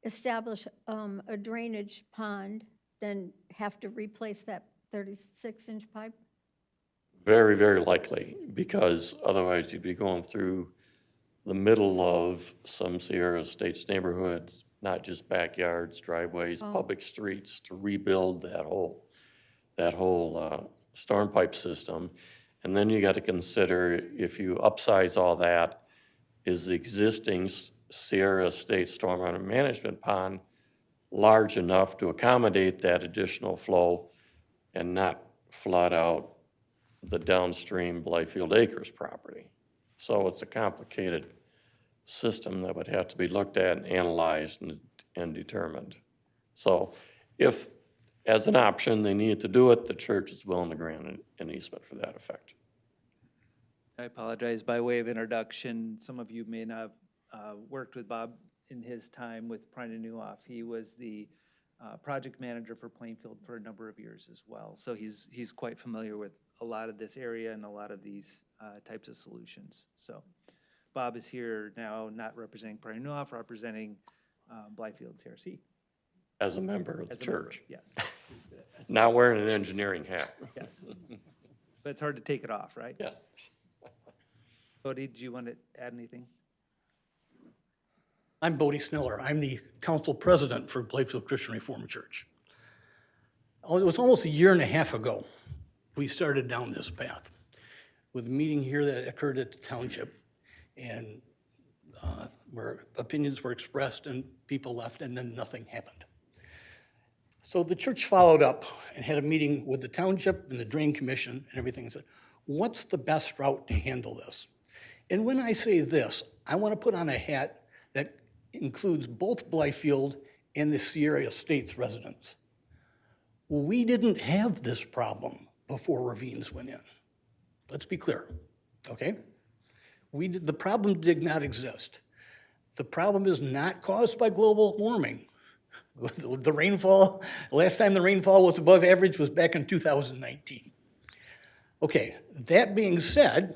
establish a drainage pond than have to replace that 36-inch pipe? Very, very likely, because otherwise you'd be going through the middle of some Sierra Estates neighborhoods, not just backyards, driveways, public streets, to rebuild that whole storm pipe system. And then you got to consider, if you upsize all that, is the existing Sierra Estates stormwater management pond large enough to accommodate that additional flow and not flood out the downstream Blythefield Acres property? So it's a complicated system that would have to be looked at and analyzed and determined. So if, as an option, they needed to do it, the church is willing to grant an easement for that effect. I apologize. By way of introduction, some of you may not have worked with Bob in his time with Prine Newhoff. He was the project manager for Plainfield for a number of years as well. So he's quite familiar with a lot of this area and a lot of these types of solutions. So Bob is here now, not representing Prine Newhoff, representing Blythefield CRC. As a member of the church. Yes. Not wearing an engineering hat. Yes. But it's hard to take it off, right? Yes. Bodie, do you want to add anything? I'm Bodie Sniller. I'm the council president for Plainfield Christian Reformed Church. It was almost a year and a half ago we started down this path with a meeting here that occurred at the Township, and where opinions were expressed and people left, and then nothing happened. So the church followed up and had a meeting with the Township and the Drain Commission and everything, and said, what's the best route to handle this? And when I say this, I want to put on a hat that includes both Blythefield and the Sierra Estates residents. We didn't have this problem before ravines went in. Let's be clear, okay? The problem did not exist. The problem is not caused by global warming. The rainfall, last time the rainfall was above average was back in 2019. Okay, that being said,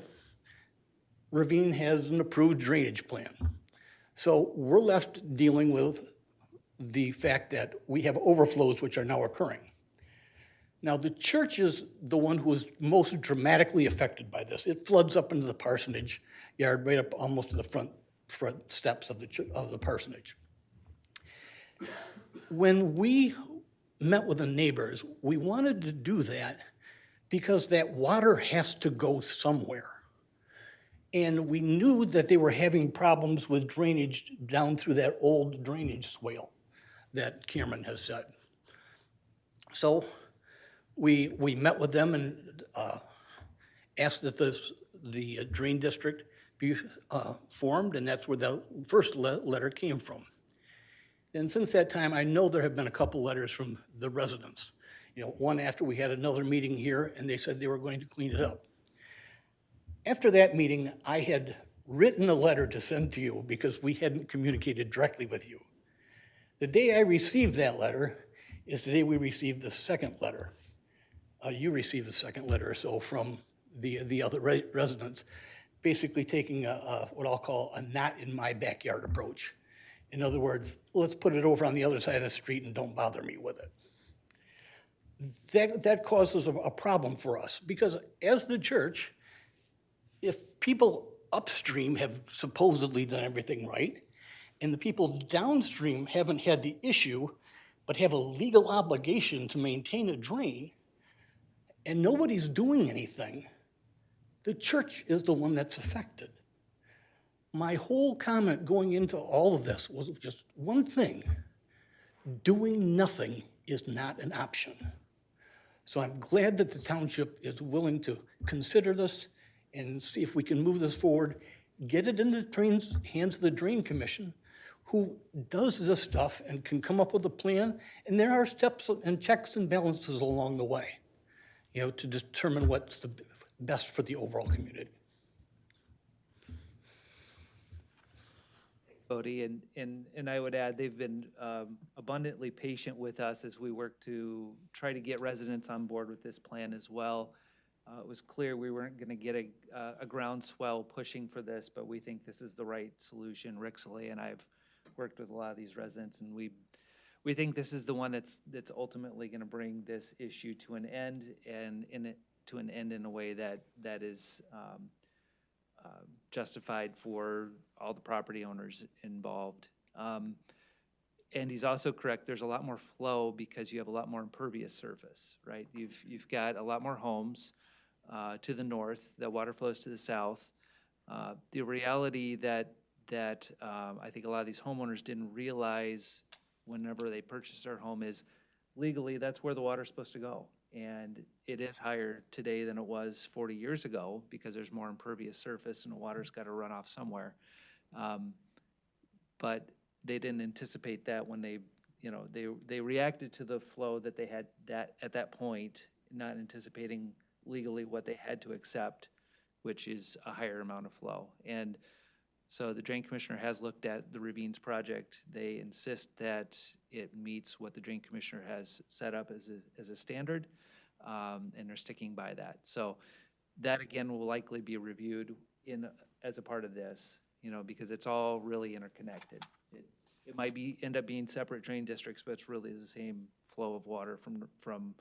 Ravine has an approved drainage plan. So we're left dealing with the fact that we have overflows which are now occurring. Now, the church is the one who is most dramatically affected by this. It floods up into the parsonage yard, right up almost to the front steps of the parsonage. When we met with the neighbors, we wanted to do that because that water has to go somewhere. And we knew that they were having problems with drainage down through that old drainage swale that Cameron has said. So we met with them and asked that the drain district be formed, and that's where the first letter came from. And since that time, I know there have been a couple letters from the residents. You know, one after we had another meeting here, and they said they were going to clean it up. After that meeting, I had written a letter to send to you because we hadn't communicated directly with you. The day I received that letter is the day we received the second letter. You received the second letter, so from the other residents, basically taking what I'll call a not in my backyard approach. In other words, let's put it over on the other side of the street and don't bother me with it. That causes a problem for us because as the church, if people upstream have supposedly done everything right, and the people downstream haven't had the issue, but have a legal obligation to maintain a drain, and nobody's doing anything, the church is the one that's affected. My whole comment going into all of this was just one thing. Doing nothing is not an option. So I'm glad that the township is willing to consider this and see if we can move this forward, get it in the hands of the Drain Commission, who does this stuff and can come up with a plan, and there are steps and checks and balances along the way, you know, to determine what's the best for the overall community. Bodie, and I would add, they've been abundantly patient with us as we work to try to get residents on board with this plan as well. It was clear we weren't going to get a groundswell pushing for this, but we think this is the right solution. Rick Saleh and I have worked with a lot of these residents, and we think this is the one that's ultimately going to bring this issue to an end, and to an end in a way that is justified for all the property owners involved. And he's also correct, there's a lot more flow because you have a lot more impervious surface, right? You've got a lot more homes to the north, the water flows to the south. The reality that I think a lot of these homeowners didn't realize whenever they purchased their home is legally that's where the water's supposed to go. And it is higher today than it was 40 years ago because there's more impervious surface and the water's got to run off somewhere. But they didn't anticipate that when they reacted to the flow that they had at that point, not anticipating legally what they had to accept, which is a higher amount of flow. And so the Drain Commissioner has looked at the Ravines project. They insist that it meets what the Drain Commissioner has set up as a standard, and they're sticking by that. So that again will likely be reviewed as a part of this, because it's all really interconnected. It might end up being separate drain districts, but it's really the same flow of water from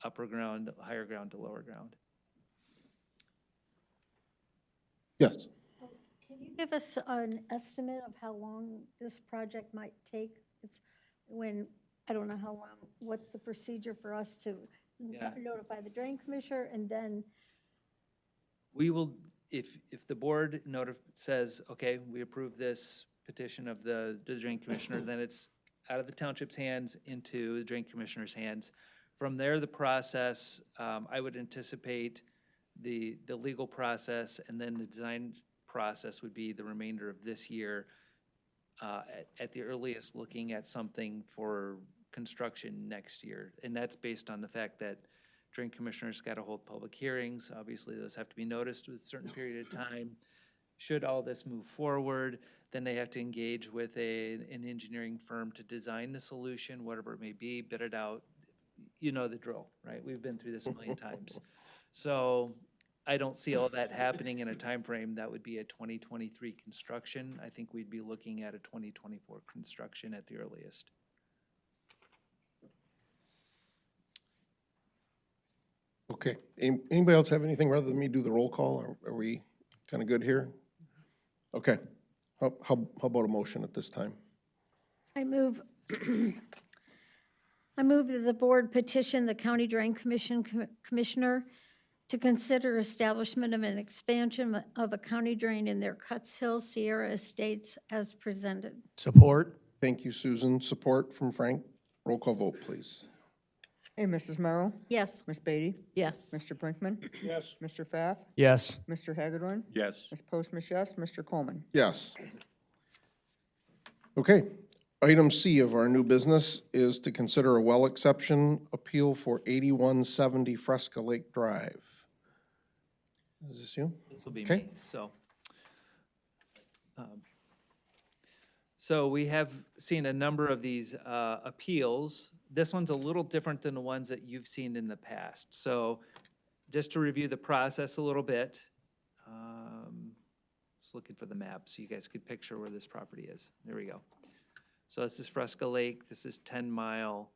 upper ground, higher ground to lower ground. Yes. Can you give us an estimate of how long this project might take? I don't know how long, what's the procedure for us to notify the Drain Commissioner and then? We will, if the board says, okay, we approve this petition of the Drain Commissioner, then it's out of the township's hands into the Drain Commissioner's hands. From there, the process, I would anticipate the legal process and then the design process would be the remainder of this year, at the earliest looking at something for construction next year. And that's based on the fact that Drain Commissioner's got to hold public hearings. Obviously, those have to be noticed with a certain period of time. Should all this move forward, then they have to engage with an engineering firm to design the solution, whatever it may be, bid it out. You know the drill, right? We've been through this a million times. So I don't see all that happening in a time frame that would be a 2023 construction. I think we'd be looking at a 2024 construction at the earliest. Okay. Anybody else have anything rather than me do the roll call? Are we kind of good here? Okay. How about a motion at this time? I move, I move that the board petition the County Drain Commissioner to consider establishment of an expansion of a county drain in their Cuts Hill Sierra Estates as presented. Support. Thank you, Susan. Support from Frank. Roll call vote, please. Hey, Mrs. Merrill? Yes. Ms. Beatty? Yes. Mr. Brinkman? Yes. Mr. Pfaff? Yes. Mr. Hagedorn? Yes. Ms. Postma, yes. Mr. Coleman? Yes. Okay. Item C of our new business is to consider a well exception appeal for 8170 Fresca Lake Drive. Is this you? This will be Okay. me, so we have seen a number of these appeals. This one's a little different than the ones that you've seen in the past. So just to review the process a little bit, just looking for the map so you guys could picture where this property is. There we go. So this is Fresca Lake, this is 10 Mile,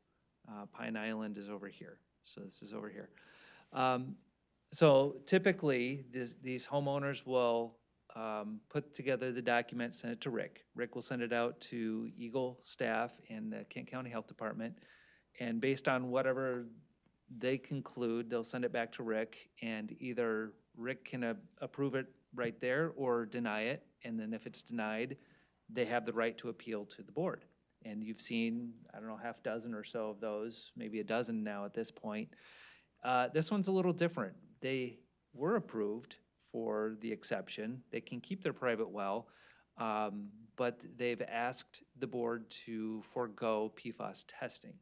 Pine Island is over here. So this is over here. So typically, these homeowners will put together the document, send it to Rick. Rick will send it out to Eagle staff and the Kent County Health Department. And based on whatever they conclude, they'll send it back to Rick, and either Rick can approve it right there or deny it. And then if it's denied, they have the right to appeal to the board. And you've seen, I don't know, half dozen or so of those, maybe a dozen now at this point. This one's a little different. They were approved for the exception. They can keep their private well, but they've asked the board to forego PFAS testing.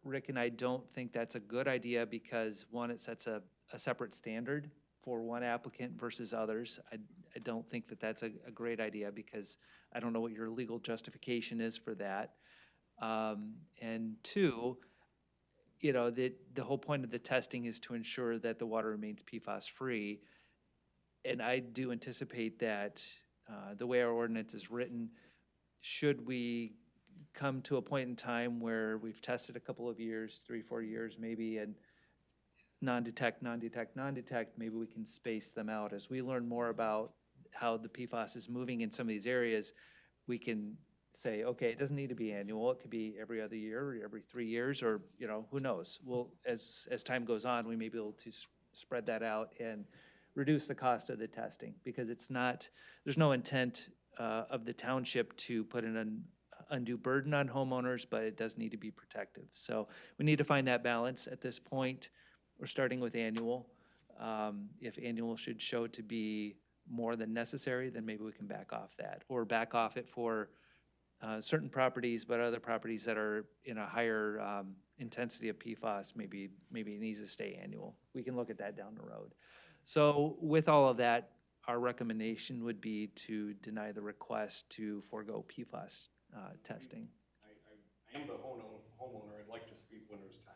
Rick and I don't think that's a good idea because, one, it sets a separate standard for one applicant versus others. I don't think that that's a great idea because I don't know what your legal justification is for that. And two, you know, the whole point of the testing is to ensure that the water remains PFAS-free. And I do anticipate that the way our ordinance is written, should we come to a point in time where we've tested a couple of years, 3-4 years maybe, and non-detect, maybe we can space them out. As we learn more about how the PFAS is moving in some of these areas, we can say, okay, it doesn't need to be annual. It could be every other year or every 3 years, or, you know, who knows? We'll, as time goes on, we may be able to spread that out and reduce the cost of the testing, because it's not, there's no intent of the township to put an undue burden on homeowners, but it does need to be protective. So we need to find that balance. At this point, we're starting with annual. If annual should show to be more than necessary, then maybe we can back off that, or back off it for certain properties, but other properties that are in a higher intensity of PFAS, maybe it needs to stay annual. We can look at that down the road. So with all of that, our recommendation would be to deny the request to forego PFAS testing. I am the homeowner. I'd like to speak when there's time.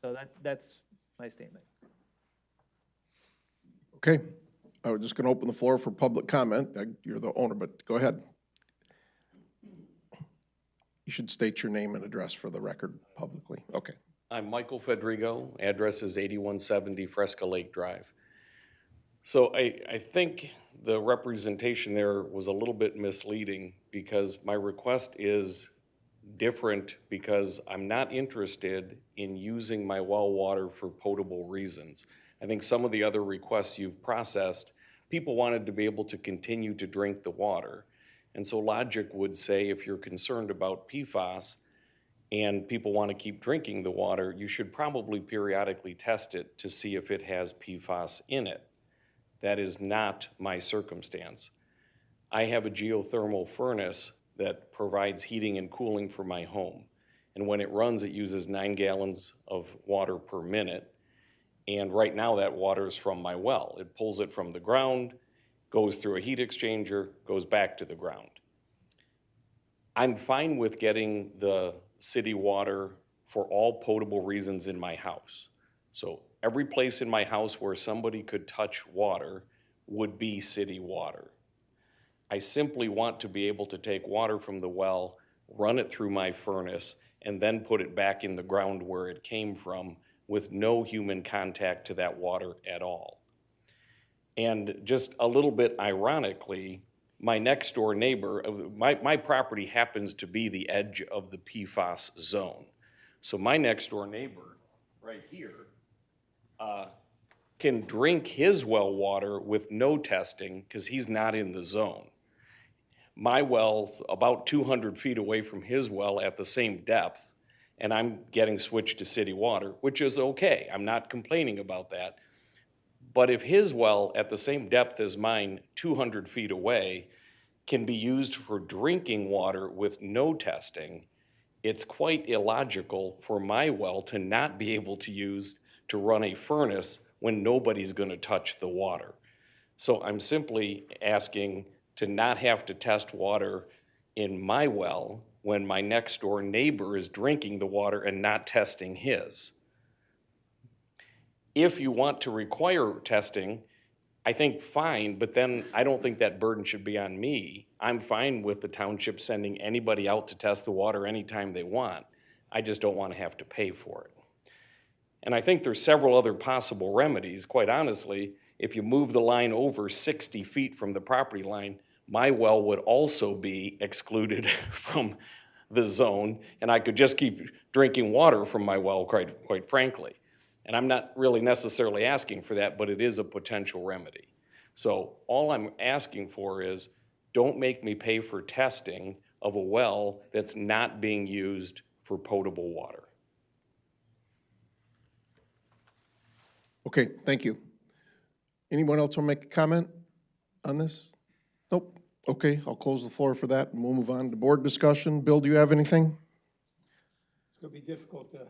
So that's my statement. Okay. I was just going to open the floor for public comment. You're the owner, but go ahead. You should state your name and address for the record publicly. Okay. I'm Michael Federigo. Address is 8170 Fresca Lake Drive. So I think the representation there was a little bit misleading, because my request is different because I'm not interested in using my well water for potable reasons. I think some of the other requests you've processed, people wanted to be able to continue to drink the water. And so logic would say, if you're concerned about PFAS and people want to keep drinking the water, you should probably periodically test it to see if it has PFAS in it. That is not my circumstance. I have a geothermal furnace that provides heating and cooling for my home. And when it runs, it uses 9 gallons of water per minute. And right now that water is from my well. It pulls it from the ground, goes through a heat exchanger, goes back to the ground. I'm fine with getting the city water for all potable reasons in my house. So every place in my house where somebody could touch water would be city water. I simply want to be able to take water from the well, run it through my furnace, and then put it back in the ground where it came from with no human contact to that water at all. And just a little bit ironically, my next door neighbor, my property happens to be the edge of the PFAS zone. So my next door neighbor, right here, can drink his well water with no testing because he's not in the zone. My well's about 200 feet away from his well at the same depth, and I'm getting switched to city water, which is okay. I'm not complaining about that. But if his well at the same depth as mine, 200 feet away, can be used for drinking water with no testing, it's quite illogical for my well to not be able to use to run a furnace when nobody's going to touch the water. So I'm simply asking to not have to test water in my well when my next door neighbor is drinking the water and not testing his. If you want to require testing, I think fine, but then I don't think that burden should be on me. I'm fine with the township sending anybody out to test the water anytime they want. I just don't want to have to pay for it. And I think there's several other possible remedies. Quite honestly, if you move the line over 60 feet from the property line, my well would also be excluded from the zone, and I could just keep drinking water from my well, quite frankly. And I'm not really necessarily asking for that, but it is a potential remedy. So all I'm asking for is, don't make me pay for testing of a well that's not being used for potable water. Okay, thank you. Anyone else want to make a comment on this? Nope. Okay, I'll close the floor for that, and we'll move on to board discussion. Bill, do you have anything? It's gonna be difficult to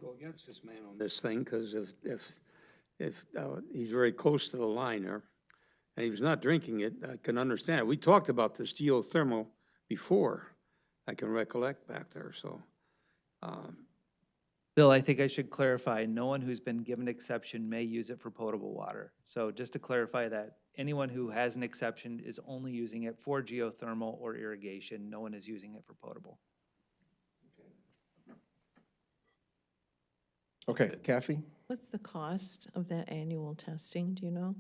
go against this man on this thing, because if he's very close to the line there, and he was not drinking it, I can understand it. We talked about this geothermal before, I can recollect back there, so. Bill, I think I should clarify, no one who's been given exception may use it for potable water. So just to clarify that, anyone who has an exception is only using it for geothermal or irrigation. No one is using it for potable. Okay, Kathy? What's the cost of that annual testing, do you know?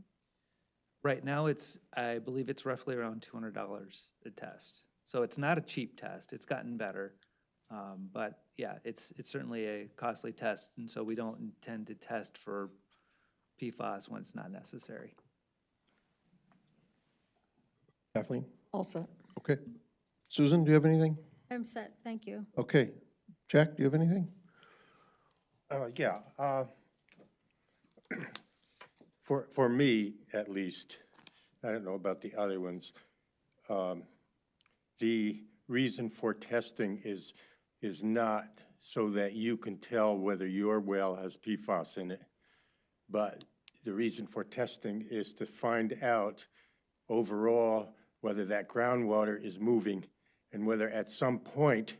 Right now, I believe it's roughly around $200 a test. So it's not a cheap test. It's gotten better. But yeah, it's certainly a costly test, and so we don't intend to test for PFAS when it's not necessary. Kathleen? All set. Okay. Susan, do you have anything? I'm set, thank you. Okay. Jack, do you have anything? Yeah. For me, at least, I don't know about the other ones, the reason for testing is not so that you can tell whether your well has PFAS in it, but the reason for testing is to find out overall whether that groundwater is moving and whether at some point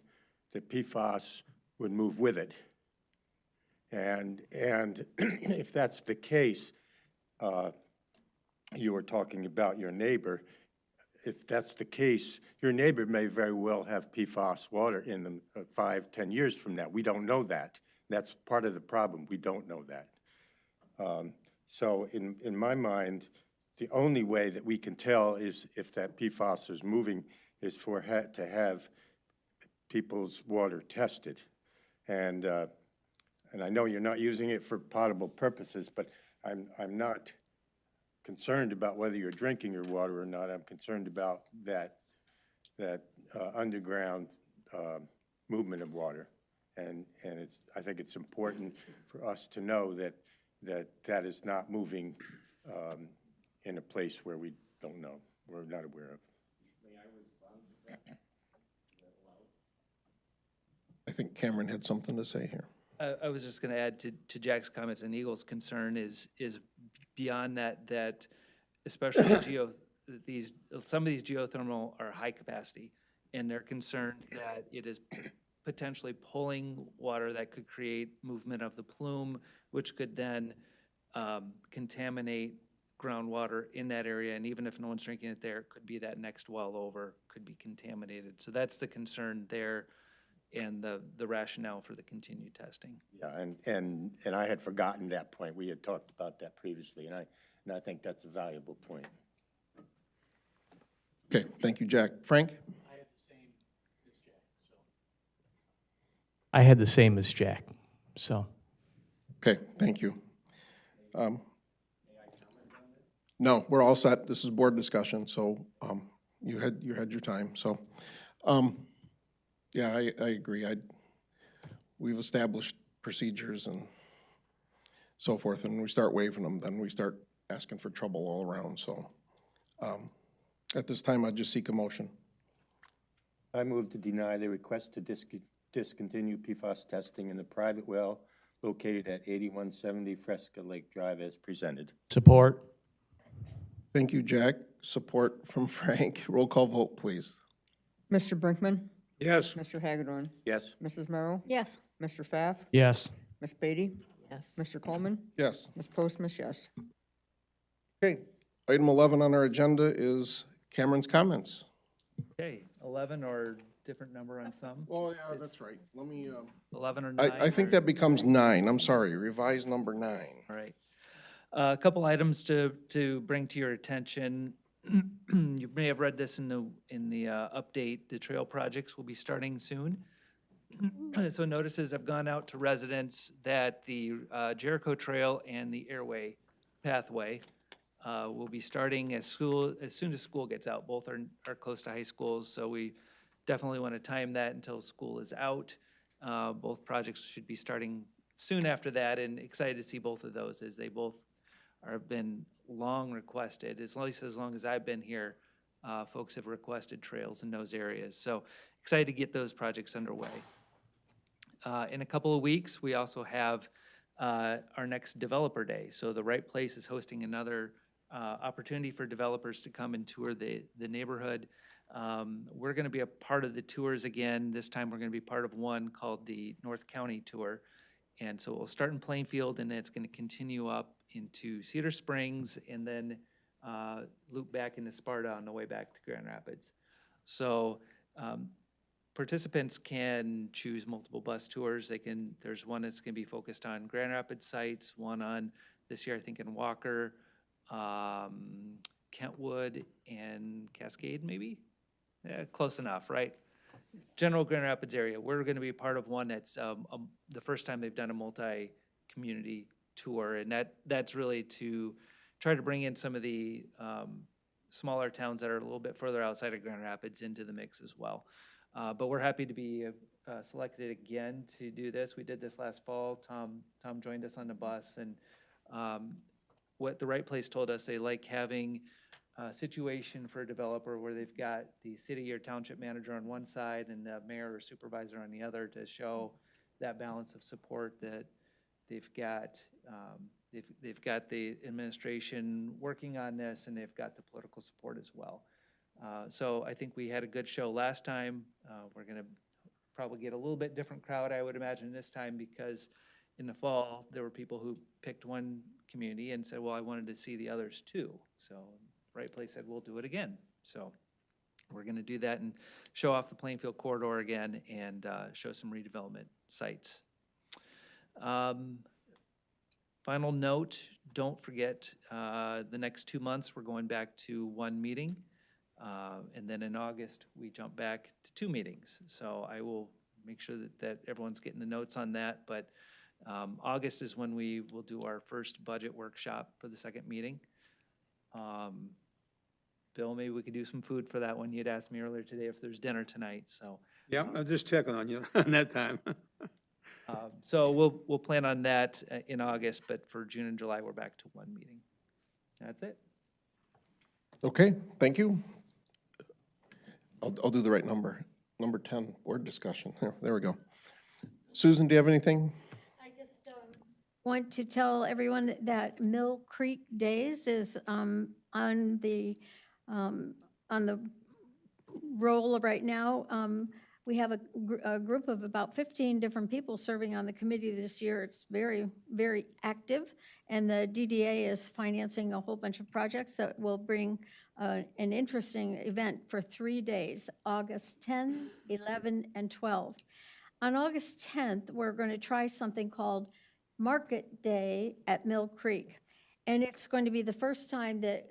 the PFAS would move with it. And if that's the case, you were talking about your neighbor. If that's the case, your neighbor may very well have PFAS water in them 5, 10 years from now. We don't know that. That's part of the problem. We don't know that. So in my mind, the only way that we can tell is if that PFAS is moving is to have people's water tested. And I know you're not using it for potable purposes, but I'm not concerned about whether you're drinking your water or not. I'm concerned about that underground movement of water, and I think it's important for us to know that is not moving in a place where we don't know, we're not aware of. May I respond to that? I think Cameron had something to say here. I was just going to add to Jack's comments, and Eagle's concern is beyond that especially some of these geothermal are high capacity, and they're concerned that it is potentially pulling water that could create movement of the plume, which could then contaminate groundwater in that area, and even if no one's drinking it there, it could be that next well over could be contaminated. So that's the concern there, and the rationale for the continued testing. Yeah, and I had forgotten that point. We had talked about that previously, and I think that's a valuable point. Okay, thank you, Jack. Frank? I had the same as Jack, so. Okay, thank you. No, we're all set. This is board discussion, so you had your time, so. Yeah, I agree. We've established procedures and so forth, and we start waiving them, then we start asking for trouble all around, so. At this time, I'd just seek a motion. I move to deny the request to discontinue PFAS testing in the private well located at 8170 Fresca Lake Drive as presented. Support. Thank you, Jack. Support from Frank. Roll call vote, please. Mr. Brinkman, Yes. Mr. Hagedorn, Yes. Mrs. Merrill, Yes. Mr. Pfaff, Yes. Ms. Beatty, Yes. Mr. Coleman, Yes. Ms. Postma, yes. Okay. Item 11 on our agenda is Cameron's comments. Okay, 11 or different number on some? Oh, yeah, that's right. Let me, 11 or 9? I think that becomes 9. I'm sorry, revised number 9. All right. A couple items to bring to your attention. You may have read this in the update. The trail projects will be starting soon. So notices have gone out to residents that the Jericho Trail and the Airway Pathway will be starting as soon as school gets out. Both are close to high schools, so we definitely want to time that until school is out. Both projects should be starting soon after that, and excited to see both of those as they both have been long requested. As long as I've been here, folks have requested trails in those areas. So excited to get those projects underway. In a couple of weeks, we also have our next Developer Day. So the Right Place is hosting another opportunity for developers to come and tour the neighborhood. We're going to be a part of the tours again. This time we're going to be part of one called the North County Tour. And so we'll start in Plainfield, and it's going to continue up into Cedar Springs, and then loop back into Sparta on the way back to Grand Rapids. So participants can choose multiple bus tours. There's one that's going to be focused on Grand Rapids sites, one on, this year I think in Walker, Kentwood, and Cascade maybe? Yeah, close enough, right? General Grand Rapids area. We're going to be part of one that's the first time they've done a multi-community tour, and that's really to try to bring in some of the smaller towns that are a little bit further outside of Grand Rapids into the mix as well. But we're happy to be selected again to do this. We did this last fall. Tom joined us on the bus, and what the Right Place told us, they like having a situation for a developer where they've got the city or township manager on one side and the mayor or supervisor on the other to show that balance of support that they've got. They've got the administration working on this, and they've got the political support as well. So I think we had a good show last time. We're going to probably get a little bit different crowd, I would imagine, this time, because in the fall, there were people who picked one community and said, well, I wanted to see the others too. So Right Place said, we'll do it again. So we're going to do that and show off the Plainfield corridor again and show some redevelopment sites. Final note, don't forget, the next 2 months, we're going back to one meeting. And then in August, we jump back to 2 meetings. So I will make sure that everyone's getting the notes on that. But August is when we will do our first budget workshop for the second meeting. Bill, maybe we could do some food for that one. You'd asked me earlier today if there's dinner tonight, so. Yeah, I'm just checking on you on that time. So we'll plan on that in August, but for June and July, we're back to one meeting. That's it. Okay, thank you. I'll do the right number. Number 10, board discussion. There we go. Susan, do you have anything? I just want to tell everyone that Mill Creek Days is on the roll right now. We have a group of about 15 different people serving on the committee this year. It's very, very active, and the DDA is financing a whole bunch of projects that will bring an interesting event for 3 days, August 10, 11, and 12. On August 10th, we're going to try something called Market Day at Mill Creek. And it's going to be the first time that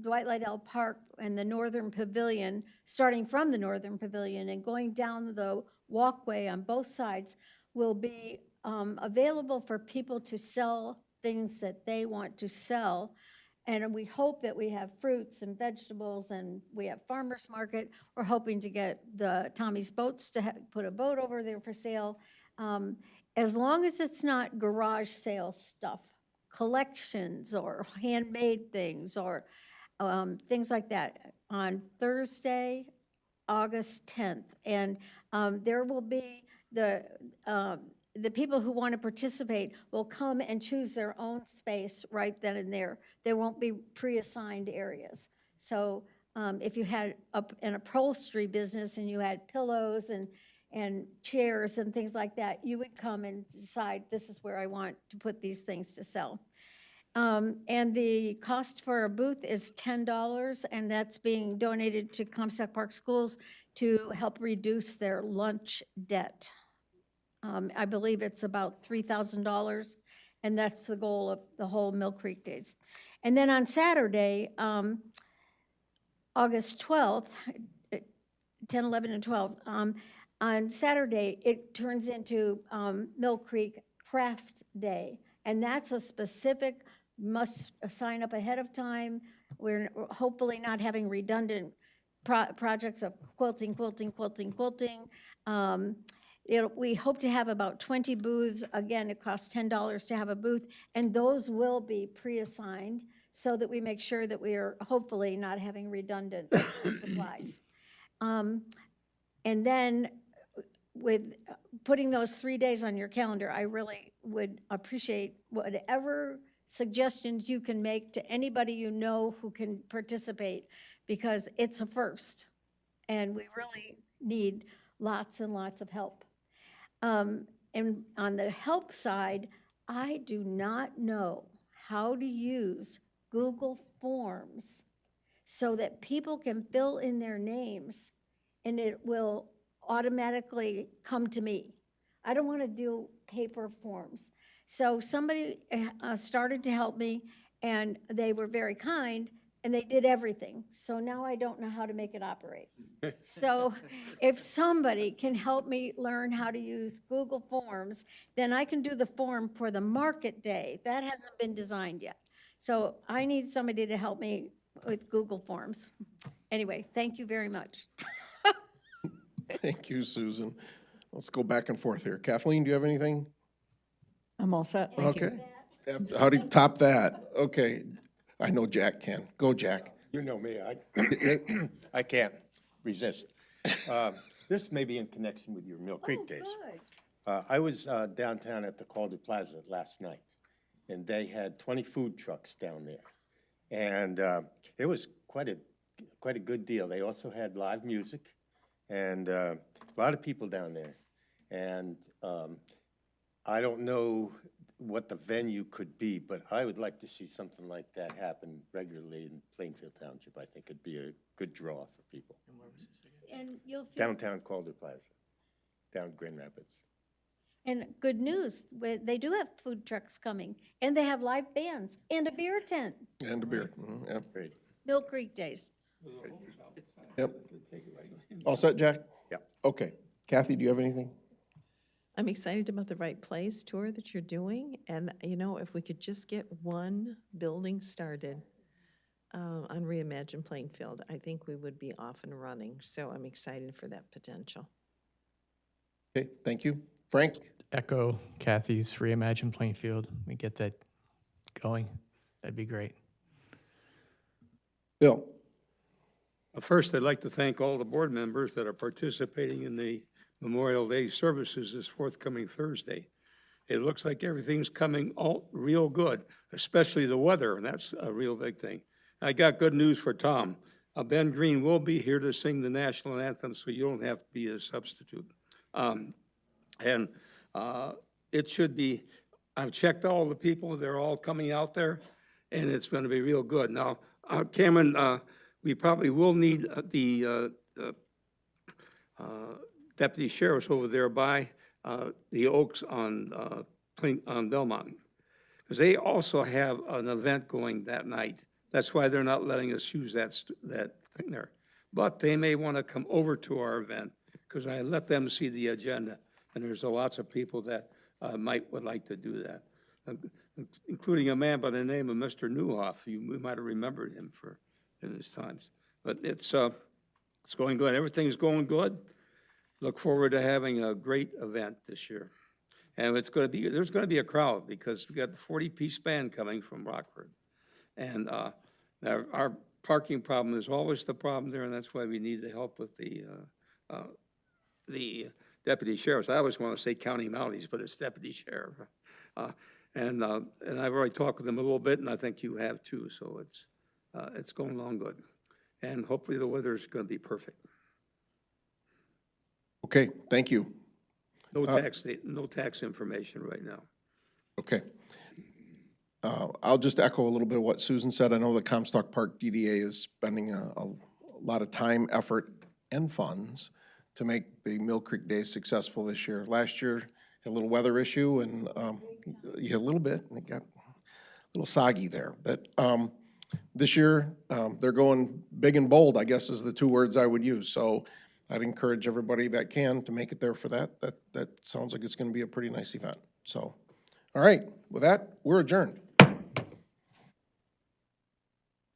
Dwight Liddell Park and the Northern Pavilion, starting from the Northern Pavilion and going down the walkway on both sides, will be available for people to sell things that they want to sell. And we hope that we have fruits and vegetables, and we have farmers market. We're hoping to get the Tommy's Boats to put a boat over there for sale. As long as it's not garage sale stuff, collections or handmade things or things like that, on Thursday, August 10th. And there will be the people who want to participate will come and choose their own space right then and there. There won't be pre-assigned areas. So if you had an upholstery business and you had pillows and chairs and things like that, you would come and decide, this is where I want to put these things to sell. And the cost for a booth is $10, and that's being donated to Comstock Park Schools to help reduce their lunch debt. I believe it's about $3,000, and that's the goal of the whole Mill Creek Days. And then on Saturday, August 12th, 10, 11, and 12, on Saturday, it turns into Mill Creek Craft Day, and that's a specific, must sign up ahead of time. We're hopefully not having redundant projects of quilting. We hope to have about 20 booths. Again, it costs $10 to have a booth, and those will be pre-assigned so that we make sure that we are hopefully not having redundant supplies. And then with putting those 3 days on your calendar, I really would appreciate whatever suggestions you can make to anybody you know who can participate, because it's a first, and we really need lots and lots of help. And on the help side, I do not know how to use Google Forms so that people can fill in their names and it will automatically come to me. I don't want to do paper forms. So somebody started to help me, and they were very kind, and they did everything. So now I don't know how to make it operate. So if somebody can help me learn how to use Google Forms, then I can do the form for the market day. That hasn't been designed yet. So I need somebody to help me with Google Forms. Anyway, thank you very much. Thank you, Susan. Let's go back and forth here. Kathleen, do you have anything? I'm all set, thank you. Okay. How do you top that? Okay. I know Jack can. Go, Jack. You know me, I can't resist. This may be in connection with your Mill Creek days. Good. I was downtown at the Calder Plaza last night, and they had 20 food trucks down there. And it was quite a good deal. They also had live music, and a lot of people down there. And I don't know what the venue could be, but I would like to see something like that happen regularly in Plainfield Township. I think it'd be a good draw for people. And where was this again? And you'll feel, Downtown Calder Plaza, down Grand Rapids. and good news, they do have food trucks coming, and they have live bands and a beer tent. And a beer. Yep. Great. Mill Creek Days. Yep. All set, Jack? Yep. Okay. Kathy, do you have anything? I'm excited about the Right Place tour that you're doing, and, you know, if we could just get one building started on Reimagine Plainfield, I think we would be off and running, so I'm excited for that potential. Okay, thank you. Frank? Echo Kathy's Reimagine Plainfield. We get that going. That'd be great. Bill? First, I'd like to thank all the board members that are participating in the Memorial Day services this forthcoming Thursday. It looks like everything's coming all real good, especially the weather, and that's a real big thing. I got good news for Tom. Ben Green will be here to sing the national anthem, so you don't have to be a substitute. It should be, I've checked all the people, they're all coming out there, and it's gonna be real good. Now, Cameron, we probably will need the deputy sheriffs over there by the Oaks on Belmont. because they also have an event going that night. That's why they're not letting us use that thing there. But they may want to come over to our event, because I let them see the agenda, and there's lots of people that would like to do that, including a man by the name of Mr. Newhoff. You might have remembered him in his times. But it's going good. Everything's going good. Look forward to having a great event this year. And there's going to be a crowd, because we got the 40-piece band coming from Rockford. And our parking problem is always the problem there, and that's why we need the help with the deputy sheriffs. I always want to say county mounties, but it's deputy sheriff. And I've already talked with them a little bit, and I think you have too, so it's going along good. And hopefully the weather's going to be perfect. Okay, thank you. No tax information right now. Okay. I'll just echo a little bit of what Susan said. I know the Comstock Park DDA is spending a lot of time, effort, and funds to make the Mill Creek Days successful this year. Last year, had a little weather issue, and yeah, a little bit, and it got a little soggy there. But this year, they're going big and bold, I guess is the two words I would use. So I'd encourage everybody that can to make it there for that. That sounds like it's going to be a pretty nice event. So, all right, with that, we're adjourned.